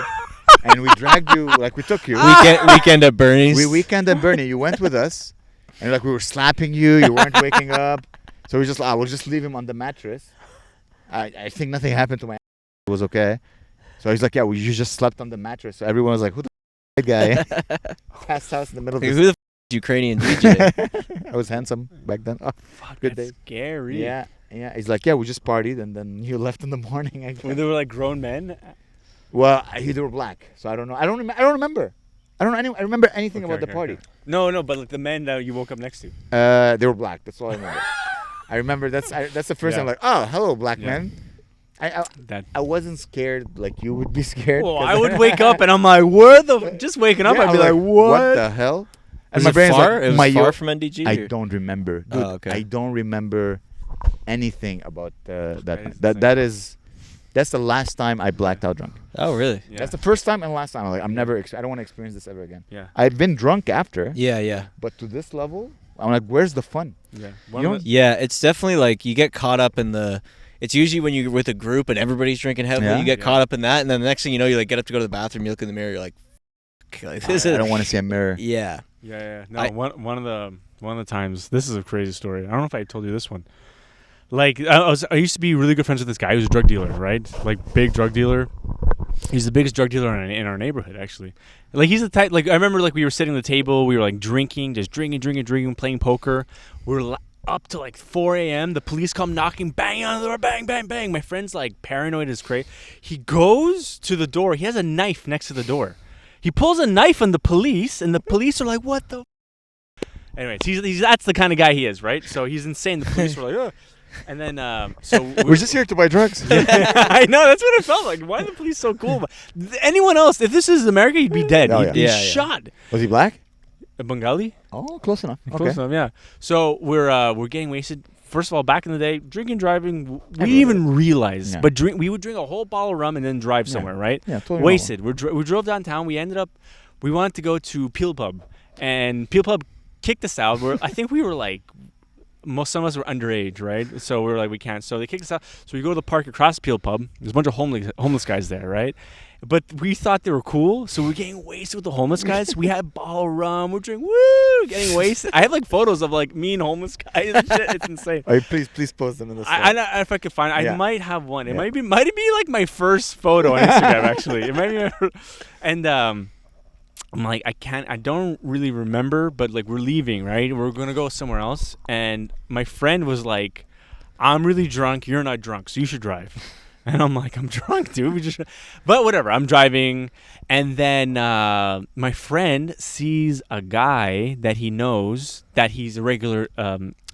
And we dragged you, like we took you.
Weekend at Bernie's.
We weekend at Bernie. You went with us. And like we were slapping you. You weren't waking up. So we just, we'll just leave him on the mattress. I think nothing happened to my It was okay. So he's like, yeah, you just slept on the mattress. So everyone was like, who the guy? Passed out in the middle of
Who
the
the Ukrainian DJ?
I was handsome back then. Oh,
Fuck,
good
that's
days.
scary.
Yeah. He's like, yeah, we just partied, and then you left in the morning. I
When
guess.
they were like grown men.
Well, they were black, so I don't know. I don't remember. I remember anything about the party.
No, but like the men that you woke up next to.
They were black. That's all I remember. I remember that's the first
Yeah.
time. Like, oh, hello, black
Yeah.
man.
That.
I wasn't scared like you would be scared.
Well,
'cause
I would wake up and I'm like, where the? Just waking up,
Yeah,
I'd be
I'm
like, what?
the hell? And
Was
my
it
brain's
far?
like,
It was
Mayo.
far from NDG?
I
or-
don't remember. Dude,
Oh, okay.
I don't remember anything about that.
That
That
is
is that's the last time I blacked out drunk.
Oh, really?
Yeah.
That's the first time and last time. I'm like, I'm never. I don't want to experience this ever again.
Yeah.
I've been drunk after,
Yeah, yeah.
but to this level, I'm like, where's the fun?
Yeah.
You don't-
Yeah, it's definitely like you get caught up in the. It's usually when you're with a group and everybody's drinking heavily,
Yeah.
you get
Yeah.
caught up in that, and then the next thing you know, you like get up to go to the bathroom, you look in the mirror, you're like, like this
I
is.
don't want to see a mirror.
Yeah.
Yeah. No,
I-
one of the times. This is a crazy story. I don't know if I told you this one. Like I used to be really good friends with this guy who's a drug dealer, right? Like big drug dealer. He's the biggest drug dealer in our neighborhood, actually. Like, he's the type. Like, I remember, like, we were sitting at the table, we were like drinking, playing poker. We were up to like 4 a.m. The police come knocking, bang on the door, bang, bang, bang. My friend's like paranoid as crazy. He goes to the door. He has a knife next to the door. He pulls a knife on the police, and the police are like, "What the?" Anyways, he's that's the kind of guy he is, right? So he's insane. The police were like, "Ugh." And then,
We're just here to buy drugs.
I know, that's what it felt like. Why are the police so cool? But anyone else, if this is America, he'd be dead.
Oh,
He'd be
yeah.
shot.
Was he black?
A Bengali?
Oh, close enough.
Close enough, yeah. So we're getting wasted. First of all, back in the day, drinking, driving, we didn't even realize.
Yeah.
But we would drink a whole bottle of rum and then drive somewhere, right?
Yeah, totally
wasted. We drove downtown. We wanted to go to Peel Pub. And Peel Pub kicked us out. I think we were like, some of us were underage, right? So we were like, we can't. So they kicked us out. So we go to the park across Peel Pub. There's a bunch of homeless guys there, right? But we thought they were cool, so we're getting wasted with the homeless guys. We had bottle of rum. We're drinking, getting wasted. I have like photos of like me and homeless guys and shit. It's insane.
Oh, please post them in the story.
I know if I could find it.
Yeah.
I might have one. It
Yeah.
might be like my first photo on Instagram, actually. It might be and I'm like, I don't really remember, but like, we're leaving, right? We're gonna go somewhere else, and my friend was like, I'm really drunk, you're not drunk, so you should drive. And I'm like, I'm drunk, dude. But whatever, I'm driving, and then my friend sees a guy that he knows that he's a regular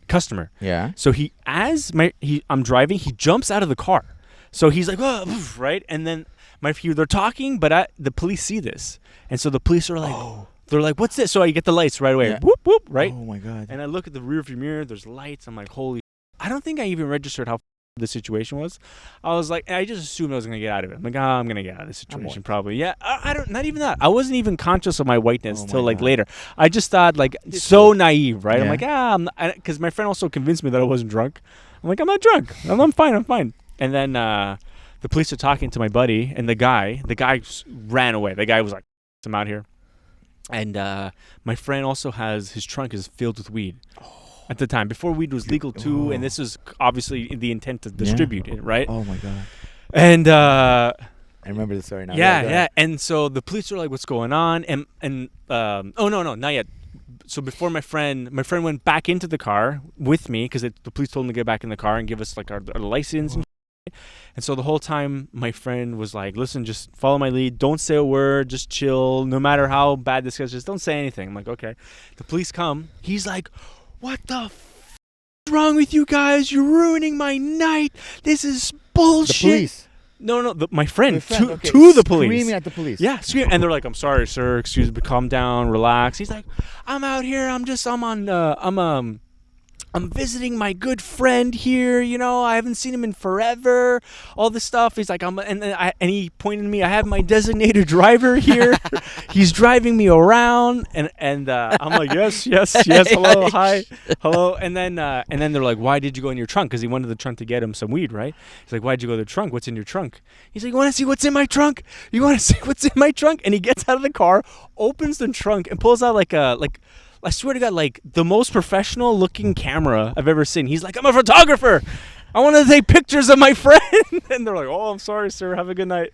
customer.
Yeah.
So I'm driving, he jumps out of the car. So he's like, oh, right? And then they're talking, but the police see this. And so the police are like, they're like, what's this? So I get the lights right away.
Yeah.
Whoop, whoop, right?
Oh, my God.
And I look at the rearview mirror, there's lights. I'm like, holy. I don't think I even registered how the situation was. I was like, I just assumed I was going to get out of it. I'm like, I'm going to get out of this situation probably. Yeah, I don't, not even that. I wasn't even conscious of my whiteness till like later. I just thought like so naive, right?
Yeah.
I'm like, because my friend also convinced me that I wasn't drunk. I'm like, I'm not drunk. I'm fine. And then the police are talking to my buddy, and the guy ran away. The guy was like, I'm out here. And my friend also has, his trunk is filled with weed. At the time, before weed was legal too, and this was obviously the intent to distribute it, right?
Oh my God.
And
I remember the story now.
yeah. And so the police were like, "What's going on?" And oh no, not yet. So before my friend went back into the car with me because the police told him to get back in the car and give us like our license. And so the whole time, my friend was like, "Listen, just follow my lead. Don't say a word. Just chill. No matter how bad this gets, just don't say anything." I'm like, "Okay." The police come. He's like, "What the f*** is wrong with you guys? You're ruining my night. This is bullshit."
The police.
No, my friend,
okay.
to the police.
Screaming at the police.
Yeah, screaming. And they're like, "I'm sorry, sir. Excuse me. Calm down. Relax." He's like, "I'm out here. I'm visiting my good friend here. You know, I haven't seen him in forever. All this stuff." He's like, and he pointed at me. "I have my designated driver here. He's driving me around." And I'm like, yes. Hello, hi, hello. And then they're like, "Why did you go in your trunk?" Because he wanted the trunk to get him some weed, right? He's like, "Why'd you go to the trunk? What's in your trunk?" He's like, "You want to see what's in my trunk? You want to see what's in my trunk?" And he gets out of the car, opens the trunk, and pulls out I swear to God, like the most professional looking camera I've ever seen. He's like, "I'm a photographer. I want to take pictures of my friend." And they're like, "Oh, I'm sorry, sir. Have a good night."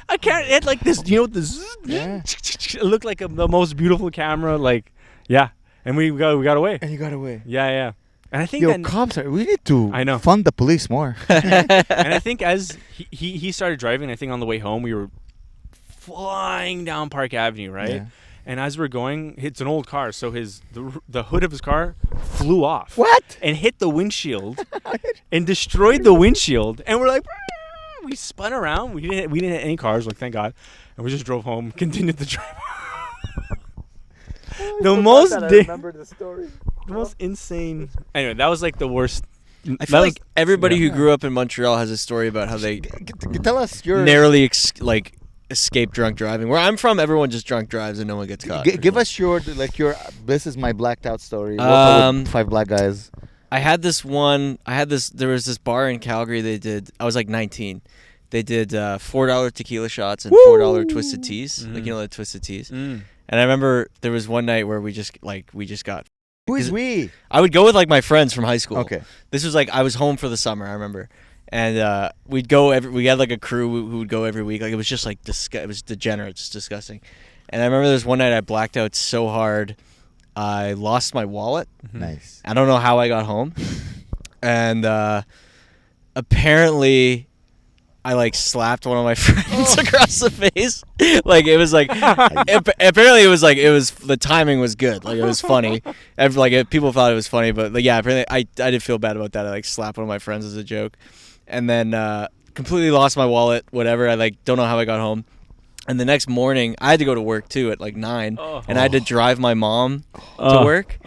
I can't. It had like this, it looked like the most beautiful camera. Like, yeah. And we got away.
And you got away.
Yeah. And I think
cops we need to fund the police more.
And I think as he started driving, I think on the way home we were flying down Park Avenue, right?
Yeah.
And as we're going, it's an old car, so the hood of his car flew off.
What?
And hit the windshield and destroyed the windshield. And we're like, we spun around. We didn't hit any cars, like thank God. And we just drove home, continued the drive.
I remember the story.
The most insane. Anyway, that was like the worst.
I feel like everybody who grew up in Montreal has a story about how they
Tell us your
narrowly escape drunk driving. Where I'm from, everyone just drunk drives and no one gets caught.
Give us your this is my blacked out story. With 5 black guys.
There was this bar in Calgary I was like 19. They did $4 tequila shots and $4 twisted teas. Like, you know, the twisted teas. And I remember there was one night where we just got.
Who is we?
I would go with like my friends from high school.
Okay.
This was like I was home for the summer, I remember. and we'd go we had like a crew who would go every week. Like it was just like it was degenerate, just disgusting. And I remember there's one night I blacked out so hard, I lost my wallet.
Nice.
I don't know how I got home, and apparently I like slapped one of my friends across the face. Like it was like apparently it was the timing was good. Like it was funny. People thought it was funny, but like, yeah, apparently I did feel bad about that. I like slapped one of my friends as a joke, and then completely lost my wallet. Whatever. I like don't know how I got home. And the next morning I had to go to work too at like 9, and I had to drive my mom to work.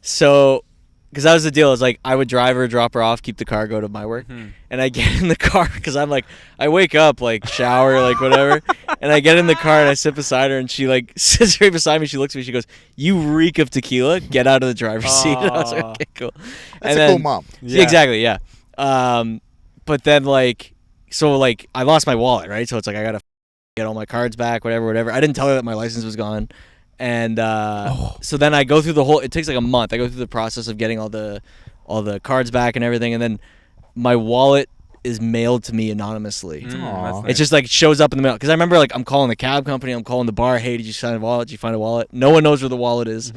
So. Because that was the deal. It was like I would drive her, drop her off, keep the car, go to my work. And I get in the car because I'm like, I wake up, like shower, like whatever. And I get in the car and I sit beside her and she like sits right beside me. She looks at me. She goes, "You reek of tequila. Get out of the driver's seat." And I was like, okay, cool.
That's a cool mom.
Yeah. Exactly, yeah. But then like, so like I lost my wallet, right? So it's like I got to get all my cards back, whatever. I didn't tell her that my license was gone. And so then I go through it takes like a month. I go through the process of getting all the cards back and everything, and then my wallet is mailed to me anonymously.
Aww.
It just like shows up in the mail. Because I remember like I'm calling the cab company, I'm calling the bar, "Hey, did you sign a wallet? Did you find a wallet?" No one knows where the wallet is.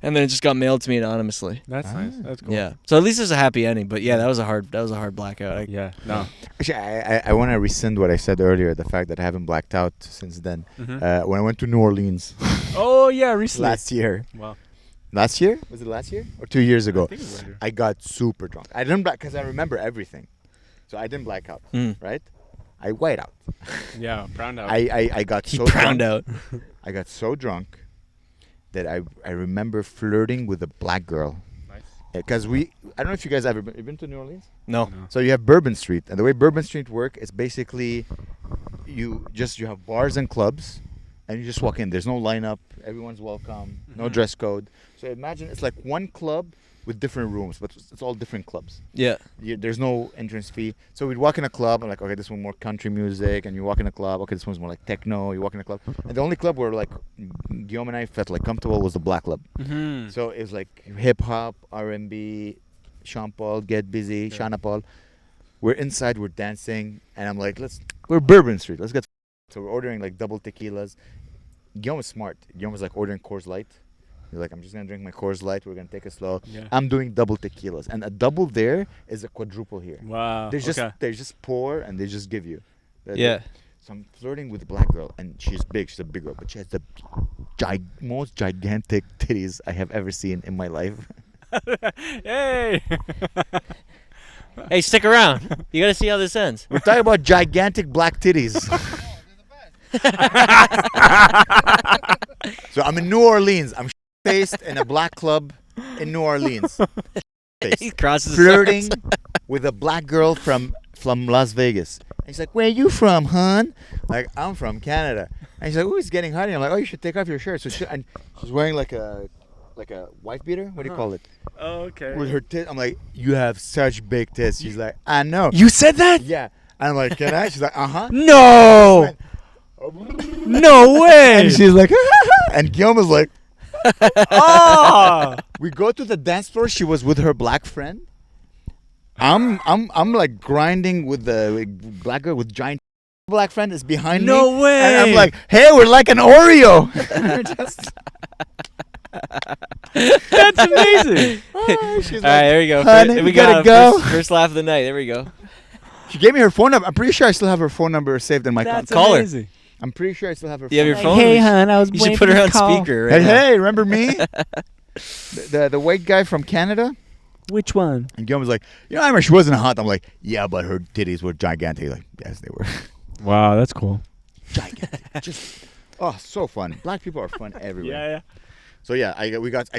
And then it just got mailed to me anonymously.
That's nice. That's cool.
Yeah. So at least there's a happy ending. But yeah, that was a hard blackout.
No.
Actually, I want to rescind what I said earlier. The fact that I haven't blacked out since then. When I went to New Orleans.
Oh yeah, recently.
Last year.
Wow.
Last year? Was it last year or 2 years ago?
I think it was later.
I got super drunk. I didn't black because I remember everything, so I didn't black out. Right? I white out.
Yeah, browned out.
I got so
browned
drunk.
out.
I got so drunk that I remember flirting with a black girl.
Nice.
Because I don't know if you guys ever been to New Orleans.
No.
So you have Bourbon Street, and the way Bourbon Street work is basically you have bars and clubs, and you just walk in. There's no lineup. Everyone's welcome. No dress code. So imagine it's like one club with different rooms, but it's all different clubs.
Yeah.
There's no entrance fee. So we'd walk in a club, and like, okay, this one more country music, and you walk in a club, okay, this one's more like techno. You walk in a club, and the only club where like Guillaume and I felt like comfortable was the Black Club. So it was like hip hop, R&B, Sean Paul, Get Busy, Shana Paul. We're inside, we're dancing, and I'm like, we're Bourbon Street, let's get. So we're ordering like double tequilas. Guillaume was smart. Guillaume was like ordering Coors Light. He's like, I'm just gonna drink my Coors Light. We're gonna take it slow.
Yeah.
I'm doing double tequilas, and a double there is a quadruple here.
Wow.
They just pour and they just give you.
Yeah.
So I'm flirting with a black girl, and she's big. She's a big girl, but she has the most gigantic titties I have ever seen in my life.
Hey.
Hey, stick around. You got to see how this ends.
We're talking about gigantic black titties. So I'm in New Orleans. I'm faced in a black club in New Orleans.
He crosses
Flirting with a black girl from Las Vegas. And he's like, "Where you from, hon?" Like, "I'm from Canada." And he's like, "Oh, it's getting hot." And I'm like, "Oh, you should take off your shirt." So and she's wearing like a wife beater. What do you call it?
Oh, okay.
With her tits. I'm like, "You have such big tits." She's like, "I know."
You said that?
Yeah. And I'm like, "Can I?" She's like, "Uh-huh."
No. No way.
And she's like, and Guillaume is like,
Oh.
we go to the dance floor. She was with her black friend. I'm like grinding with the black girl with giant. Black friend is behind me.
No way.
And I'm like, "Hey, we're like an Oreo."
That's amazing.
She's
All right, there we go.
"Honey,
We
we gotta
got
go."
First laugh of the night. There we go.
She gave me her phone number. I'm pretty sure I still have her phone number saved in my
That's
phone.
Call her.
amazing.
I'm pretty sure I still have her
Do you have
phone
your
number.
phone?
hon, I was
You should put her on speaker. Right
Hey,
now.
hey, remember me? the white guy from Canada?
Which one?
And Guillaume was like, Amer, she wasn't hot. I'm like, "Yeah, but her titties were gigantic." Like, yes, they were.
Wow, that's cool.
Gigantic. Just, so fun. Black people are fun everywhere.
Yeah.
So yeah, I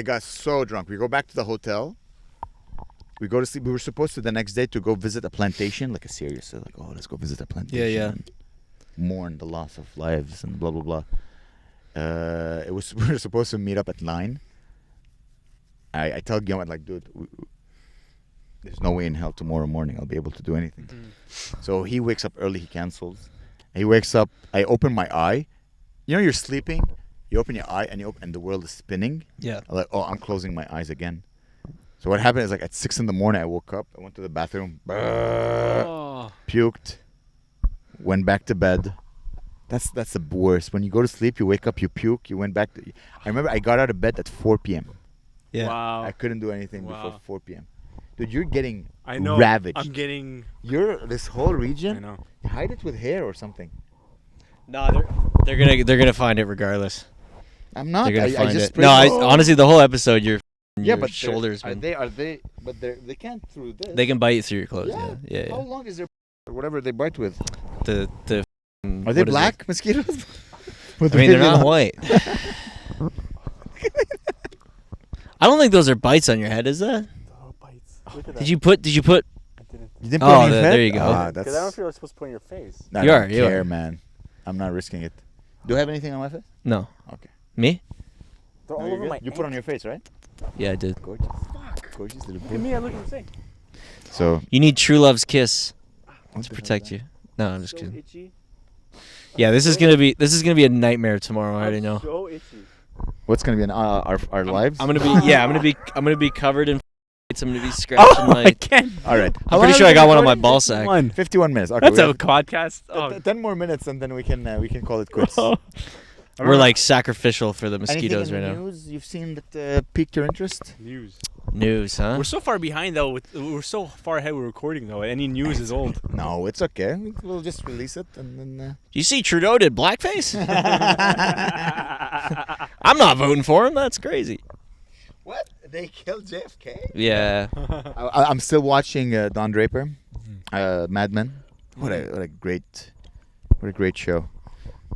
got so drunk. We go back to the hotel. We go to sleep. We were supposed to the next day to go visit a plantation, like a serious, like, let's go visit a plantation.
Yeah.
And mourn the loss of lives and blah blah blah. We were supposed to meet up at 9. I tell Guillaume, I'm like, "Dude, there's no way in hell tomorrow morning I'll be able to do anything." So he wakes up early. He cancels. He wakes up. I open my eye. You're sleeping. You open your eye and and the world is spinning.
Yeah.
I'm like, I'm closing my eyes again. So what happened is, like, at 6 a.m, I woke up. I went to the bathroom.
Oh.
puked, went back to bed. That's the worst. When you go to sleep, you wake up, you puke, you went back to. I remember I got out of bed at 4 p.m.
Yeah.
Wow.
I couldn't do anything before
Wow.
4 p.m. Dude, you're getting
I know.
ravaged.
I'm getting.
You're this whole
I
region.
know.
Hide it with hair or something.
No, they're gonna find it regardless.
I'm not.
They're gonna
I
find
just
it.
sprayed
No,
it.
honestly, the whole episode, your
but
shoulders,
are
man.
they? But they can't through this.
They can bite through your clothes.
Yeah.
Yeah.
How long is their or whatever they bite with?
The
Are they
what is it?
black mosquitoes?
I mean, they're not white. I don't think those are bites on your head, is that?
Oh, bites. Look at
Did you put?
You didn't put
Oh,
it in your
there
head?
you go.
Ah,
Because I don't feel like supposed to put in your face.
I
You
don't
are, you
care,
are.
man. I'm not risking it. Do I have anything on my face?
No.
Okay.
Me?
They're
No,
all
you're
over
good.
my.
You put on your face, right?
Yeah, I did.
Gorgeous. Gorgeous little
Look at
bit.
me. I look the same.
So
You need true love's kiss
what
to
the hell
protect
is
you. No, I'm just
So
kidding.
itchy.
Yeah, this is gonna be a nightmare tomorrow. I already know.
So itchy.
that? What's gonna be in our lives?
I'm gonna be covered in. I'm gonna be scratching
I
my.
can't.
All right.
I'm pretty sure I got one on my ball sack.
51 minutes. Okay,
That's
we
a
have
podcast. Oh.
10 more minutes and then we can call it quits.
We're like sacrificial for the
Anything
mosquitoes
in
right
the
now.
news you've seen that piqued your interest?
News.
News, huh?
We're so far behind though. We're so far ahead with recording though. Any news is old.
No, it's okay. We'll just release it and then.
You see Trudeau did blackface? I'm not voting for him. That's crazy.
What? They killed JFK?
Yeah.
I'm still watching Don Draper, Mad Men. What a great show.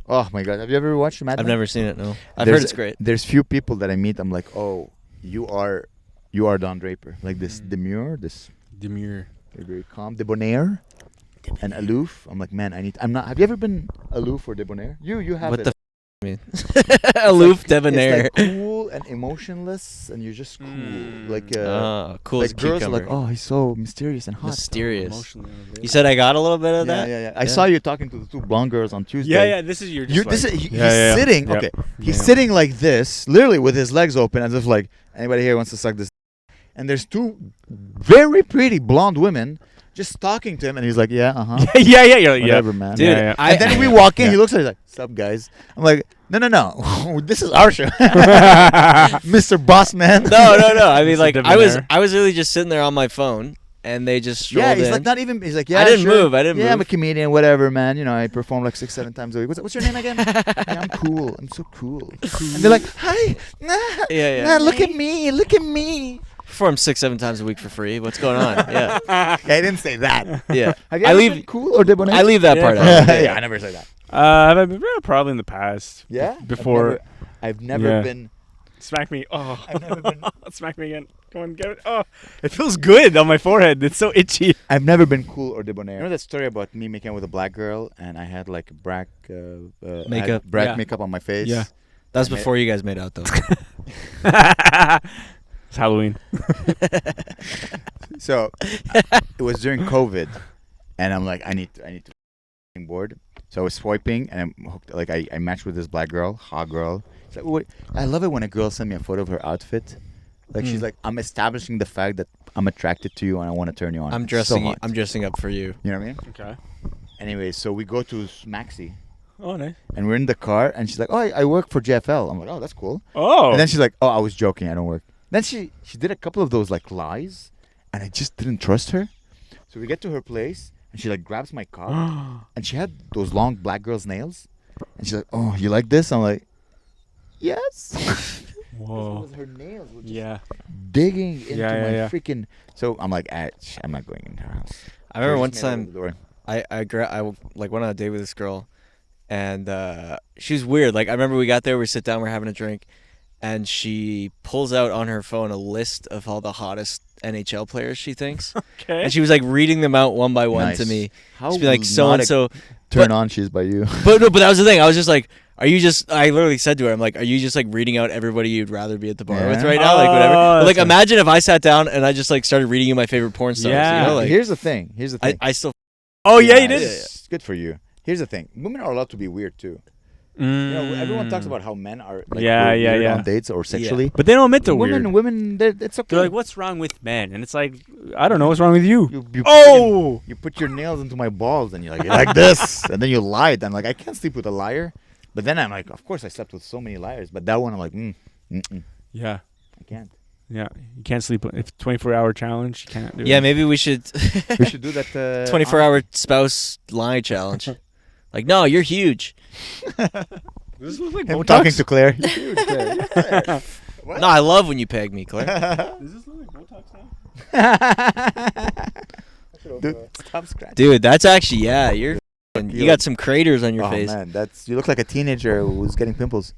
Oh my God! Have you ever watched Mad Men?
I've never seen it. No. I've
There's-
heard it's great.
There's few people that I meet. I'm like, oh, you are Don Draper. Like this demure, this
Demure.
very calm, debonair, and aloof. I'm like, man, I'm not. Have you ever been aloof or debonair? You have
What
it.
the mean? Aloof, debonair.
It's like cool and emotionless, and you're just cool. Like
Cool as
like
a
girls are
cucumber.
like, oh, he's so mysterious and hot.
Mysterious.
Emotionally
You said I got a little bit of
Yeah,
that?
yeah. I saw you talking to the two blonde girls on Tuesday.
Yeah, yeah. This is your.
You, this is, he's sitting.
Yep.
Okay, he's
Yeah.
sitting like this, literally with his legs open, as if like anybody here wants to suck this. And there's two very pretty blonde women just talking to him, and he's like, "Yeah,
yeah, yeah. You're like, yeah.
whatever, man."
Dude,
Yeah, yeah.
I,
And then we walk in.
Yeah.
He looks at me like, "Sup, guys?" I'm like, "No. This is our show, Mr. Boss Man."
no. I mean,
It's a
like,
debonair.
I was really just sitting there on my phone, and they just strolled
Yeah, he's
in.
like not even. He's like, "Yeah,
I didn't
sure.
move. I didn't
Yeah, I'm a
move.
comedian, whatever, man. You know, I perform like 6-7 times a week. What's your name again?" "Yeah, I'm cool. I'm so cool." And they're like, "Hi, nah,
Yeah.
nah, look at me, look at me."
Perform 6-7 times a week for free. What's going on? Yeah,
Yeah, I didn't say that.
yeah.
Have you
I
ever
leave.
been cool or debonair?
I leave that part out.
Yeah, I never say that.
Have I been probably in the past?
Yeah,
Before.
I've never
Yeah.
been.
Smack me. Oh.
I've never been.
Smack me again. Come on, get it. Oh, it feels good on my forehead. It's so itchy.
I've never been cool or debonair. You know that story about me making out with a black girl and I had like black
Makeup.
black
Yeah.
makeup on my face.
Yeah.
That's
I ma-
before you guys made out, though.
It's Halloween.
So it was during COVID, and I'm like, I need to board. So I was swiping, and I'm hooked. Like I matched with this black girl, hot girl. It's like, what? I love it when a girl sends me a photo of her outfit. Like she's like, I'm establishing the fact that I'm attracted to you and I want to turn you on.
I'm
It's
dressing.
So hot.
I'm dressing up for you.
You know what I mean?
Okay.
Anyway, so we go to Maxi,
Oh, nice.
and we're in the car, and she's like, "Oh, I work for JFL." I'm like, "Oh, that's cool."
Oh.
And then she's like, "Oh, I was joking. I don't work." Then she did a couple of those like lies, and I just didn't trust her. So we get to her place, and she like grabs my car, and she had those long black girl's nails, and she's like, "Oh, you like this?" I'm like, "Yes."
Whoa.
Because her nails were just
Yeah.
digging into
Yeah,
my
yeah.
freaking. So I'm like, I'm not going in her house.
I remember
So
one
just made her open
time
the door.
I like went on a date with this girl, and she was weird. Like I remember we got there, we sit down, we're having a drink, and she pulls out on her phone a list of all the hottest NHL players she thinks,
Okay.
and she was like reading them out one by one
Nice.
to me.
How
She'd be like, so
not
and
a
so.
turn
but-
on she's by you.
But that was the thing. I was just like, are you just? I literally said to her, I'm like, are you just like reading out everybody you'd rather be at the bar with
Yeah.
right now, like whatever.
Oh,
But, like
that's
imagine if I sat down and I just like started reading you my favorite porn stars.
Yeah.
You know, like
Here's the thing.
I still.
Oh, yeah, you did.
It's good for you. Here's the thing. Women are allowed to be weird too. You know, everyone talks about how men are like
Yeah, yeah,
weird
yeah.
on dates or sexually.
But they don't admit they're weird.
Women, it's okay.
They're like, "What's wrong with men?" And it's like, I don't know what's wrong with you.
You
Oh!
you put your nails into my balls and you're like this, and then you lied. I'm like, I can't sleep with a liar. But then I'm like, of course I slept with so many liars. But that one I'm like,
Yeah,
I can't.
yeah. You can't sleep if 24-hour challenge. You can't do
Yeah,
it.
maybe we should
We should do that.
24-hour spouse lie challenge. Like, no, you're huge.
This looks like
Him
Botox.
talking to Claire. You're huge, Claire.
No, I love when you peg me, Claire.
Does this look like Botox now?
Dude, stop scratching.
Dude, that's actually you
You
got some craters on your
Oh
face.
man, you look like a teenager who's getting pimples.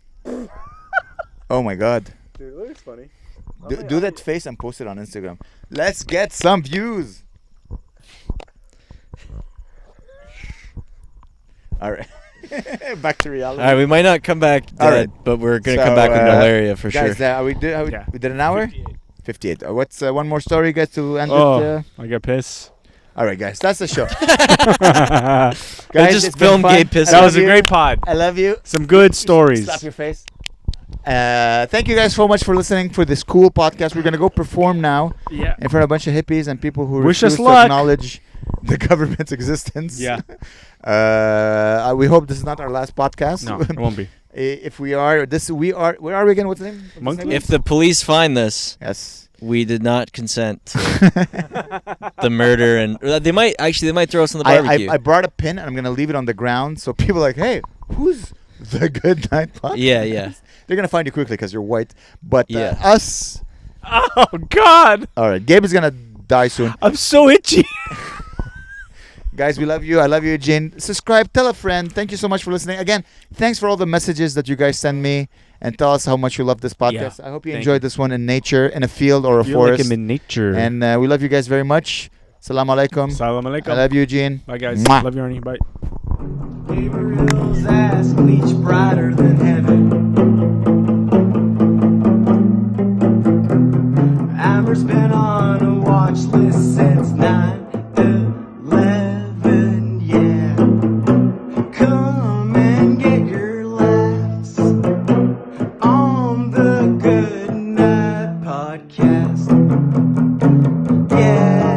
Oh my god.
Dude, it looks funny.
Do that face and post it on Instagram. Let's get some views. All right. Back to reality.
All right, we might not come back dead,
All right.
but we're gonna
So,
come back with malaria for
guys,
sure.
we did an hour? 58. What's one more story, guys, to end
Oh,
it?
I got pissed.
All right, guys, that's the show.
That
Guys,
just
it's been
film
fun.
Gabe pissing.
I love
was a
you.
great pod.
I love you.
Some good stories.
Slap your face. Thank you guys so much for listening for this cool podcast. We're gonna go perform now
Yeah.
in front of a bunch of hippies and people who
Wish
refuse
us
to
luck.
acknowledge the government's existence.
Yeah.
We hope this is not our last podcast.
No, it won't be.
If we are, where are we again? What's the name?
Montreal?
If the police find this,
Yes.
we did not consent to the murder, and they might throw us on the barbecue.
I brought a pin and I'm gonna leave it on the ground so people are like, hey, who's the Good Night Podcast?
Yeah.
They're gonna find you quickly because you're white. But
Yeah.
us.
Oh God!
All right, Gabe is gonna die soon.
I'm so itchy.
Guys, we love you. I love you, Eugene. Subscribe, tell a friend. Thank you so much for listening. Again, thanks for all the messages that you guys send me and tell us how much you love this podcast. I hope you
thank
enjoyed
you.
this one in nature, in a field or a
Feel like
forest.
I'm in nature.
And we love you guys very much. Salam alaikum.
Salam alaikum.
I love you, Eugene.
Bye guys.
Mwah.
Love you, Arnie. Bye.
Gabriel's ass bleach brighter than heaven. Amer's been on a watch list since 9/11, yeah. Come and get your laughs on the Good Night Podcast. Yeah.